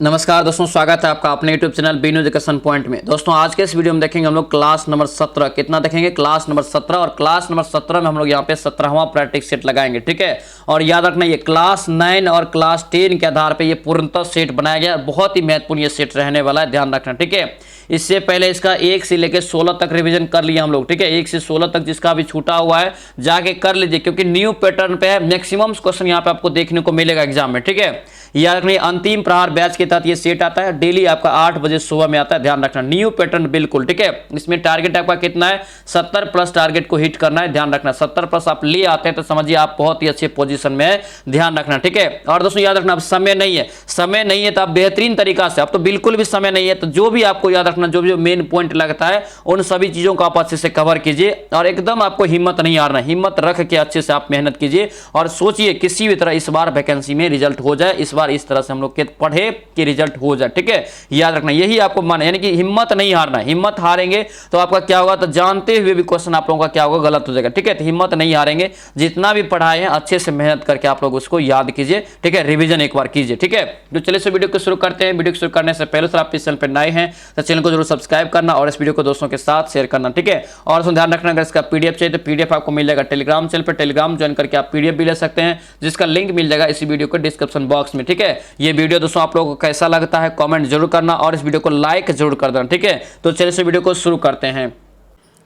नमस्कार दोस्तों, स्वागत है आपका अपने YouTube channel Binu education point में। दोस्तों आज के इस वीडियो में देखेंगे हम लोग क्लास नंबर 17 कितना देखेंगे, क्लास नंबर 17। और क्लास नंबर 17 में हम लोग यहाँ पे 17वां प्रैक्टिस सेट लगाएंगे, ठीक है। और याद रखना ये क्लास 9 और क्लास 10 के आधार पे ये पूर्णतः सेट बनाया गया, बहुत ही महत्वपूर्ण ये सेट रहने वाला है, ध्यान रखना, ठीक है। इससे पहले इसका 1 से लेकर 16 तक रिवीजन कर लिया हम लोग, ठीक है। 1 से 16 तक जिसका भी छूटा हुआ है जाके कर लीजिए, क्योंकि न्यू पैटर्न पे है। मैक्सिमम क्वेश्चन यहाँ पे आपको देखने को मिलेगा एग्जाम में, ठीक है। याद रखना अंतिम प्रहार बैच के तहत ये सेट आता है, डेली आपका 8 बजे सुबह में आता है, ध्यान रखना। न्यू पैटर्न बिल्कुल, ठीक है। इसमें टारगेट आपका कितना है, 70 प्लस टारगेट को हिट करना है, ध्यान रखना। 70 प्लस आप ले आते हैं तो समझिए आप बहुत ही अच्छे पोजीशन में है, ध्यान रखना, ठीक है। और दोस्तों याद रखना अब समय नहीं है, समय नहीं है तो आप बेहतरीन तरीका से, अब तो बिल्कुल भी समय नहीं है तो जो भी आपको याद रखना, जो भी मेन पॉइंट लगता है उन सभी चीजों को आप अच्छे से कवर कीजिए। और एकदम आपको हिम्मत नहीं हारना, हिम्मत रख के अच्छे से आप मेहनत कीजिए और सोचिए किसी भी तरह इस बार वैकेंसी में रिजल्ट हो जाए। इस बार इस तरह से हम लोग पढ़े कि रिजल्ट हो जाए, ठीक है। याद रखना यही आपको माने, यानी कि हिम्मत नहीं हारना। हिम्मत हारेंगे तो आपका क्या होगा, तो जानते हुए भी क्वेश्चन आप लोगों का क्या होगा, गलत हो जाएगा, ठीक है। तो हिम्मत नहीं हारेंगे, जितना भी पढ़ाए हैं अच्छे से मेहनत करके आप लोग उसको याद कीजिए, ठीक है। रिवीजन एक बार कीजिए, ठीक है। तो चलिए से वीडियो को शुरू करते हैं। वीडियो को शुरू करने से पहले आप इस चैनल पर नए हैं तो चैनल को जरूर सब्सक्राइब करना और इस वीडियो को दोस्तों के साथ शेयर करना, ठीक है। और उसमें ध्यान रखना अगर इसका पीडीएफ चाहिए तो पीडीएफ आपको मिल जाएगा टेलीग्राम चैनल पर, टेलीग्राम ज्वाइन करके आप पीडीएफ भी ले सकते हैं, जिसका लिंक मिल जाएगा इसी वीडियो को डिस्क्रिप्शन बॉक्स में, ठीक है। ये वीडियो दोस्तों आप लोगों को कैसा लगता है कमेंट जरूर करना और इस वीडियो को लाइक जरूर कर देना, ठीक है। तो चलिए से वीडियो को शुरू करते हैं।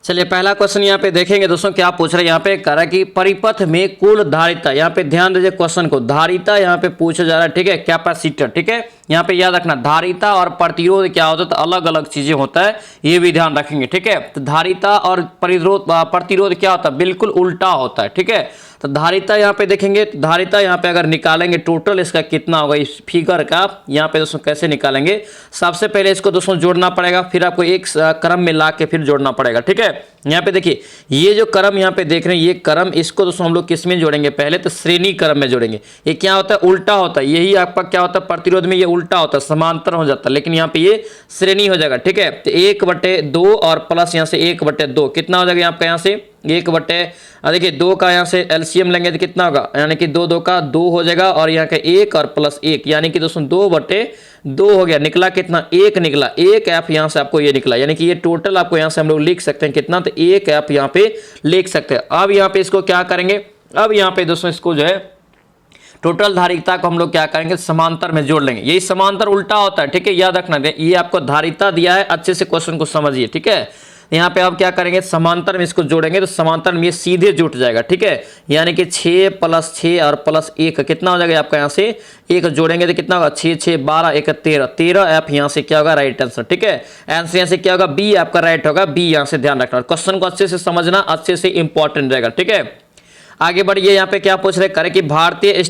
चलिए पहला क्वेश्चन यहाँ पे देखेंगे दोस्तों, क्या पूछ रहे हैं यहाँ पे, कह रहा है कि परिपथ में कुल धारिता, यहाँ पे ध्यान दीजिए क्वेश्चन को, धारिता यहाँ पे पूछा जा रहा है, ठीक है, कैपेसिटर, ठीक है। यहाँ पे याद रखना धारिता और प्रतिरोध क्या होता है, तो अलग अलग चीजें होता है, ये भी ध्यान रखेंगे, ठीक है। तो धारिता और प्रतिरोध क्या होता है, बिल्कुल उल्टा होता है, ठीक है। तो धारिता यहाँ पे देखेंगे, धारिता यहाँ पे अगर निकालेंगे टोटल इसका कितना होगा इस फिगर का, यहाँ पे दोस्तों कैसे निकालेंगे, सबसे पहले इसको दोस्तों जोड़ना पड़ेगा, फिर आपको एक क्रम में ला के फिर जोड़ना पड़ेगा, ठीक है। यहाँ पे देखिए ये जो क्रम यहाँ पे देख रहे हैं, ये क्रम इसको दोस्तों हम लोग किस में जोड़ेंगे, पहले तो श्रेणी क्रम में जोड़ेंगे। ये क्या होता है, उल्टा होता है, यही आपका क्या होता है प्रतिरोध में, ये उल्टा होता है, समांतर हो जाता है, लेकिन यहाँ पे ये श्रेणी हो जाएगा, ठीक है। तो 1/2 और प्लस यहाँ से 1/2 कितना हो जाएगा, यहाँ पे यहाँ से 1/, देखिए 2 का यहाँ से एलसीएम लेंगे तो कितना होगा, यानी कि 2 का 2 हो जाएगा और यहाँ का 1 और प्लस 1, यानी कि दोस्तों 2/2 हो गया, निकला कितना, 1 निकला, 1 F यहाँ से आपको ये निकला, यानी कि ये टोटल आपको यहाँ से हम लोग लिख सकते हैं कितना, तो 1 F यहाँ पे लिख सकते हैं। अब यहाँ पे इसको क्या करेंगे, अब यहाँ पे दोस्तों इसको जो है टोटल धारिता को हम लोग क्या करेंगे, समांतर में जोड़ लेंगे। यही समांतर उल्टा होता है, ठीक है, याद रखना। ये आपको धारिता दिया है, अच्छे से क्वेश्चन को समझिए, ठीक है। यहाँ पे आप क्या करेंगे, समांतर में इसको जोड़ेंगे तो समांतर में ये सीधे जुट जाएगा, ठीक है। यानी कि 6 + 6 और प्लस 1 कितना हो जाएगा आपका, यहाँ से 1 जोड़ेंगे तो कितना होगा, 6 6 12 1 13 F यहाँ से क्या होगा, राइट आंसर, ठीक है। आंसर यहाँ से क्या होगा, बी आपका राइट होगा, बी यहाँ से ध्यान रखना। क्वेश्चन को अच्छे से समझना, अच्छे से इंपॉर्टेंट रहेगा, ठीक है। आगे बढ़िए, यहाँ पे क्या पूछ रहे हैं कि भारतीय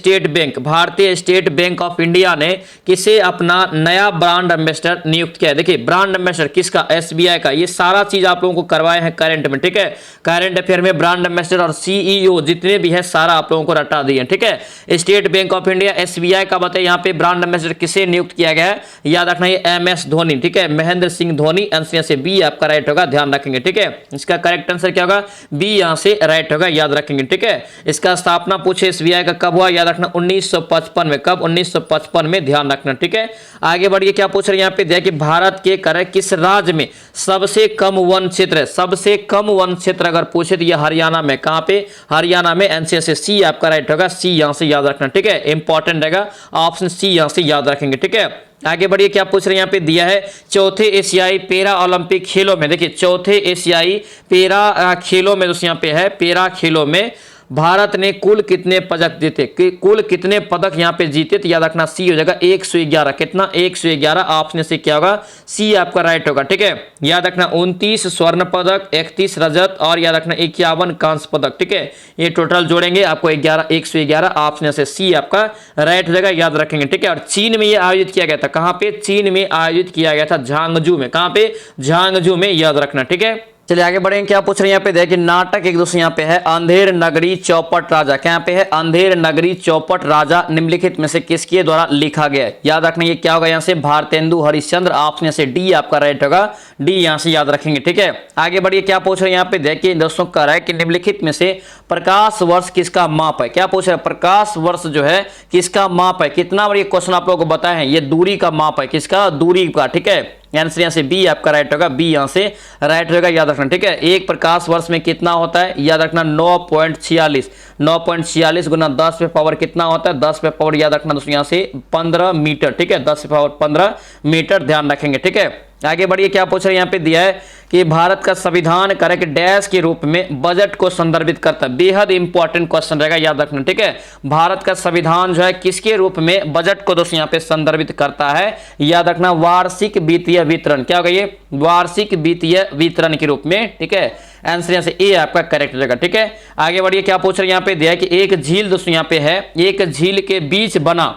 स्टेट बैंक ऑफ इंडिया ने किसे अपना नया ब्रांड एम्बेसडर नियुक्त किया है। देखिए ब्रांड एम्बेसडर किसका, एसबीआई का। ये सारा चीज आप लोगों को करवाए हैं करंट में, ठीक है। करंट अफेयर में ब्रांड एम्बेसडर और सीईओ जितने भी है सारा आप लोगों को रटा दिए, ठीक है। State bank of India SBI का बताइए, यहाँ पे ब्रांड एम्बेसडर किसे नियुक्त किया गया है, याद रखना ये MS धोनी, ठीक है, महेंद्र सिंह धोनी। आंसर से बी आपका राइट होगा, ध्यान रखेंगे, ठीक है। इसका करेक्ट आंसर क्या होगा, बी यहाँ से राइट होगा, याद रखेंगे, ठीक है। इसका स्थापना पूछे एसबीआई का कब हुआ, याद रखना 1955 में, कब, 1955 में, ध्यान रखना, ठीक है। आगे बढ़िए, क्या पूछ रहे हैं यहाँ पे, देखिए भारत के करे किस राज्य में सबसे कम वन क्षेत्र है, सबसे कम वन क्षेत्र अगर पूछे तो ये हरियाणा में, कहां पे, हरियाणा में। आंसर से सी आपका राइट होगा, सी यहां से याद रखना, ठीक है, इंपॉर्टेंट रहेगा, ऑप्शन सी यहां से याद रखेंगे, ठीक है। आगे बढ़िए, क्या पूछ रहे हैं यहाँ पे दिया है, चौथे एशियाई पैरा ओलंपिक खेलों में, देखिए चौथे एशियाई पैरा खेलों में दोस्तों यहाँ पे है, पैरा खेलों में भारत ने कुल कितने पदक जीते, कुल कितने पदक यहाँ पे जीते, तो याद रखना सी हो जाएगा 111, कितना, 111। ऑप्शन से क्या होगा, सी आपका राइट होगा, ठीक है। याद रखना 29 स्वर्ण पदक, 31 रजत और याद रखना 51 कांस्य पदक, ठीक है। ये टोटल जोड़ेंगे आपको 111। ऑप्शन से सी आपका राइट हो जाएगा, याद रखेंगे, ठीक है। और चीन में ये आयोजित किया गया था, कहां पे, चीन में आयोजित किया गया था, झांगझू में, कहां पे, झांगझू में, याद रखना, ठीक है। चलिए आगे बढ़ेंगे। क्या पूछ रहे हैं यहाँ पे देखिए, नाटक एक दोस्तों यहाँ पे है अंधेर नगरी चौपट राजा। क्या यहाँ पे है अंधेर नगरी चौपट राजा निम्नलिखित में से किसके द्वारा लिखा गया है? याद रखना ये क्या होगा यहाँ से, भारतेंदु हरिश्चंद्र। ऑप्शन से डी आपका राइट होगा, डी यहाँ से याद रखेंगे। ठीक है, आगे बढ़िए। क्या पूछ रहे हैं यहाँ पे देखिए दोस्तों, कह रहा है कि निम्नलिखित में से प्रकाश वर्ष किसका माप है? क्या पूछ रहे हैं, प्रकाश वर्ष जो है किसका माप है? कितना बार ये क्वेश्चन आप लोगों को बताए हैं, ये दूरी का माप है। किसका? दूरी का। ठीक है, आंसर यहाँ से बी आपका राइट होगा, बी यहाँ से राइट होगा, याद रखना। ठीक है, एक प्रकाश वर्ष में कितना होता है? याद रखना 9.46। 9.46 गुना 10 पे पावर कितना होता है? 10 पे पावर याद रखना दोस्तों यहाँ से 15 मीटर। ठीक है, 10 पे पावर 15 मीटर ध्यान रखेंगे। ठीक है, आगे बढ़िए। क्या पूछ रहे हैं यहाँ पे दिया है कि भारत का संविधान करेक्ट डैश के रूप में बजट को संदर्भित करता है। बेहद इंपॉर्टेंट क्वेश्चन रहेगा, याद रखना। ठीक है, भारत का संविधान जो है किसके रूप में बजट को दोस्तों यहाँ पे संदर्भित करता है? याद रखना वार्षिक वित्तीय वितरण। क्या होगा ये? वार्षिक वित्तीय वितरण के रूप में। ठीक है, आंसर यहाँ से ए आपका करेक्ट रहेगा। ठीक है, आगे बढ़िए। क्या पूछ रहे हैं यहाँ पे दिया है कि एक झील दोस्तों यहाँ पे है, एक झील के बीच बना,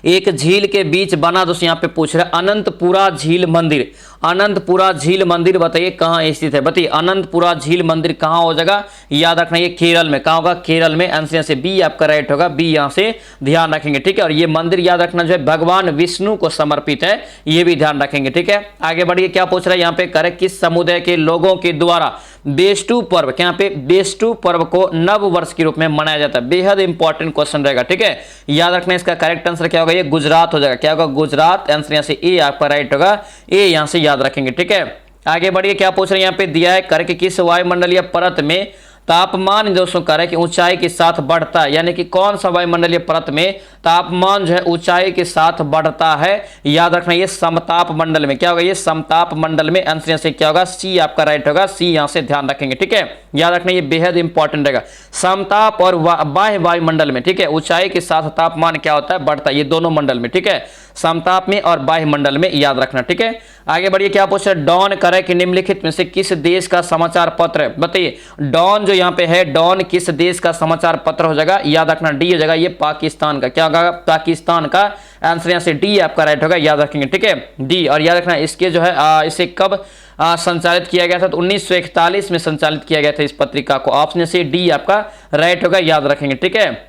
एक झील के बीच बना दोस्तों यहाँ पे पूछ रहा है अनंतपुरा झील मंदिर। अनंतपुरा झील मंदिर बताइए कहाँ स्थित है? बताइए अनंतपुरा झील मंदिर कहाँ हो जाएगा? याद रखना ये केरल में। कहाँ होगा? केरल में। आंसर यहाँ से बी आपका राइट होगा, बी यहाँ से ध्यान रखेंगे। ठीक है, और ये मंदिर याद रखना जो है भगवान विष्णु को समर्पित है, ये भी ध्यान रखेंगे। ठीक है, आगे बढ़िए। क्या पूछ रहा है यहाँ पे, करे किस समुदाय के लोगों के द्वारा बेस्टू पर्व, क्या पे बेस्टू पर्व को नव वर्ष के रूप में मनाया जाता है? बेहद इंपॉर्टेंट क्वेश्चन रहेगा। ठीक है, याद रखना इसका करेक्ट आंसर क्या होगा? ये गुजरात हो जाएगा। क्या होगा? गुजरात। आंसर यहाँ से ए आपका राइट होगा, ए यहाँ से याद रखेंगे। ठीक है, आगे बढ़िए। क्या पूछ रहे हैं यहाँ पे दिया है, करके किस वायुमंडलीय परत में तापमान दोस्तों कह रहे हैं कि ऊंचाई के साथ बढ़ता है? यानी कि कौन सा वायुमंडलीय परत में तापमान जो है ऊंचाई के साथ बढ़ता है? याद रखना ये समताप मंडल में। क्या होगा? ये समताप मंडल में। आंसर यहाँ से क्या होगा? सी आपका राइट होगा, सी यहाँ से ध्यान रखेंगे। ठीक है, याद रखना ये बेहद इंपॉर्टेंट रहेगा। समताप और बाह्य वायुमंडल में। ठीक है, ऊंचाई के साथ तापमान क्या होता है? बढ़ता है, ये दोनों मंडल में। ठीक है, समताप में और बाह्य मंडल में, याद रखना। ठीक है, आगे बढ़िए। क्या पूछ रहे डॉन करे कि निम्नलिखित में से किस देश का समाचार पत्र है? बताइए डॉन जो यहाँ पे है, डॉन किस देश का समाचार पत्र हो जाएगा? याद रखना डी हो जाएगा, ये पाकिस्तान का। क्या होगा? पाकिस्तान का। आंसर यहाँ से डी आपका राइट होगा, याद रखेंगे। ठीक है, डी। और याद रखना इसके जो है इसे कब संचालित किया गया था? तो 1941 में संचालित किया गया था इस पत्रिका को। ऑप्शन से डी आपका राइट होगा, याद रखेंगे। ठीक है,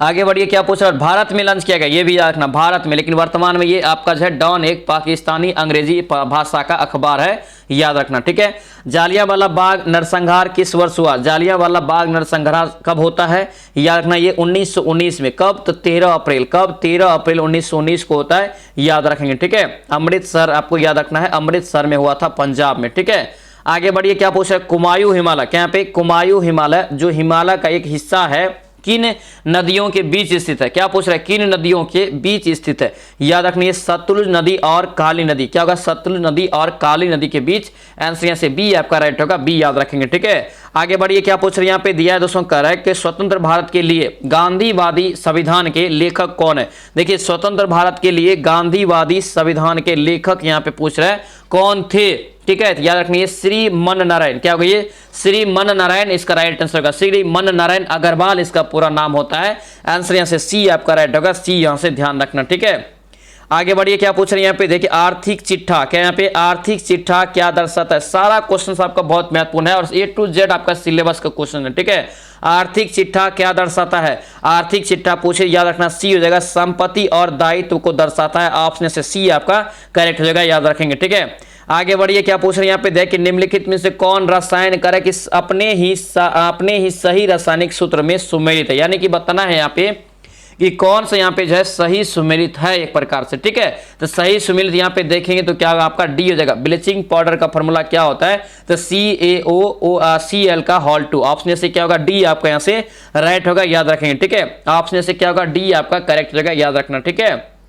आगे बढ़िए। क्या पूछ रहा है, भारत में लॉन्च किया गया? ये भी याद रखना, भारत में। लेकिन वर्तमान में ये आपका जो है डॉन एक पाकिस्तानी अंग्रेजी भाषा का अखबार है, याद रखना। ठीक है, जालियांवाला बाग नरसंहार किस वर्ष हुआ? जालियांवाला बाग नरसंहार कब होता है? याद रखना ये 1919 में। कब? तो 13 अप्रैल। कब? 13 अप्रैल 1919 को होता है, याद रखेंगे। ठीक है, अमृतसर आपको याद रखना है, अमृतसर में हुआ था, पंजाब में। ठीक है, आगे बढ़िए। क्या पूछ रहा है, कुमायूं हिमालय। क्या यहाँ पे कुमायूं हिमालय जो हिमालय का एक हिस्सा है किन नदियों के बीच स्थित है? क्या पूछ रहा है, किन नदियों के बीच स्थित है? याद रखिए सतलुज नदी और काली नदी। क्या होगा? सतलुज नदी और काली नदी के बीच। आंसर यहाँ से बी आपका राइट होगा, बी याद रखेंगे। ठीक है, आगे बढ़िए। क्या पूछ रहे हैं यहाँ पे दिया है दोस्तों, कह रहा है कि स्वतंत्र भारत के लिए गांधीवादी संविधान के लेखक कौन है? देखिए स्वतंत्र भारत के लिए गांधीवादी संविधान के लेखक यहाँ पे पूछ रहे हैं कौन थे? ठीक है, याद रखिए श्री मन नारायण। क्या होगा? ये श्री मन नारायण इसका राइट आंसर होगा। श्री मन नारायण अग्रवाल इसका पूरा नाम होता है। आंसर यहाँ से सी आपका राइट होगा, सी यहाँ से ध्यान रखना। ठीक है, आगे बढ़िए। क्या पूछ रहे हैं यहाँ पे देखिए आर्थिक चिट्ठा। क्या यहाँ पे आर्थिक चिट्ठा क्या दर्शाता है? सारा क्वेश्चन आपका बहुत महत्वपूर्ण है और ए टू जेड आपका सिलेबस का क्वेश्चन है। ठीक है, आर्थिक चिट्ठा क्या दर्शाता है? आर्थिक चिट्ठा पूछे, याद रखना सी हो जाएगा, संपत्ति और दायित्व को दर्शाता है। ऑप्शन से सी आपका करेक्ट हो जाएगा, याद रखेंगे। ठीक है, आगे बढ़िए। क्या पूछ रहे हैं यहाँ पे देखिए निम्नलिखित में से कौन रसायन करे कि अपने ही सही रासायनिक सूत्र में सुमेलित है? यानी कि बताना है यहाँ पे कि कौन सा यहाँ पे जो है सही सुमेलित है एक प्रकार से। ठीक है, तो सही सुमेलित यहाँ पे देखेंगे तो क्या होगा? आपका डी हो जाएगा। ब्लीचिंग पाउडर का फॉर्मूला क्या होता है? तो CaOCl का होल 2। ऑप्शन से क्या होगा? डी आपका यहाँ से राइट होगा, याद रखेंगे। ठीक है, ऑप्शन से क्या होगा? डी आपका करेक्ट होगा, याद रखना। ठीक है,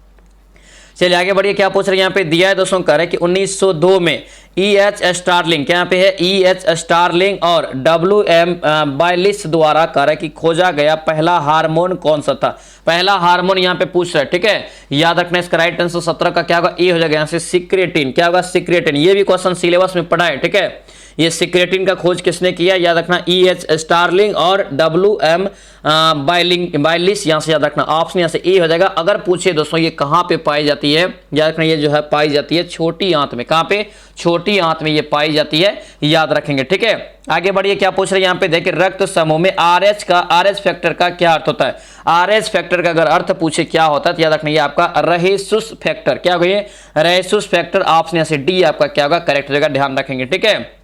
चलिए आगे बढ़िए। क्या पूछ रहे हैं यहाँ पे दिया है दोस्तों, कह रहे हैं कि 1902 में EH स्टारलिंग। क्या यहाँ पे है? EH स्टारलिंग और WM बायलिस द्वारा कह रहा है कि खोजा गया पहला हार्मोन कौन सा था? पहला हार्मोन यहाँ पे पूछ रहा है। ठीक है, याद रखना इसका राइट आंसर 17 का क्या होगा? ए हो जाएगा यहाँ से सिक्रेटिन। क्या होगा? सिक्रेटिन। ये भी क्वेश्चन सिलेबस में पढ़ा है। ठीक है, ये सिक्रेटिन का खोज किसने किया, याद रखना E.H. स्टार्लिंग और W.M. बाइलिस, यहां से याद रखना ऑप्शन यहां से ए हो जाएगा। अगर पूछे दोस्तों ये कहां पे पाई जाती है, याद रखना ये जो है पाई जाती है छोटी आंत में। कहां पे, छोटी आंत में ये पाई जाती है, याद रखेंगे, ठीक है। आगे बढ़िए, क्या पूछ रहे हैं यहाँ पे देखिए, रक्त समूह में RH फैक्टर का क्या अर्थ होता है। RH फैक्टर का अगर अर्थ पूछे क्या होता है तो याद रखना ये आपका रहेसुस फैक्टर, क्या होगा ये, रहेसुस फैक्टर। ऑप्शन यहां से डी आपका क्या होगा, करेक्ट हो जाएगा, ध्यान रखेंगे, ठीक है।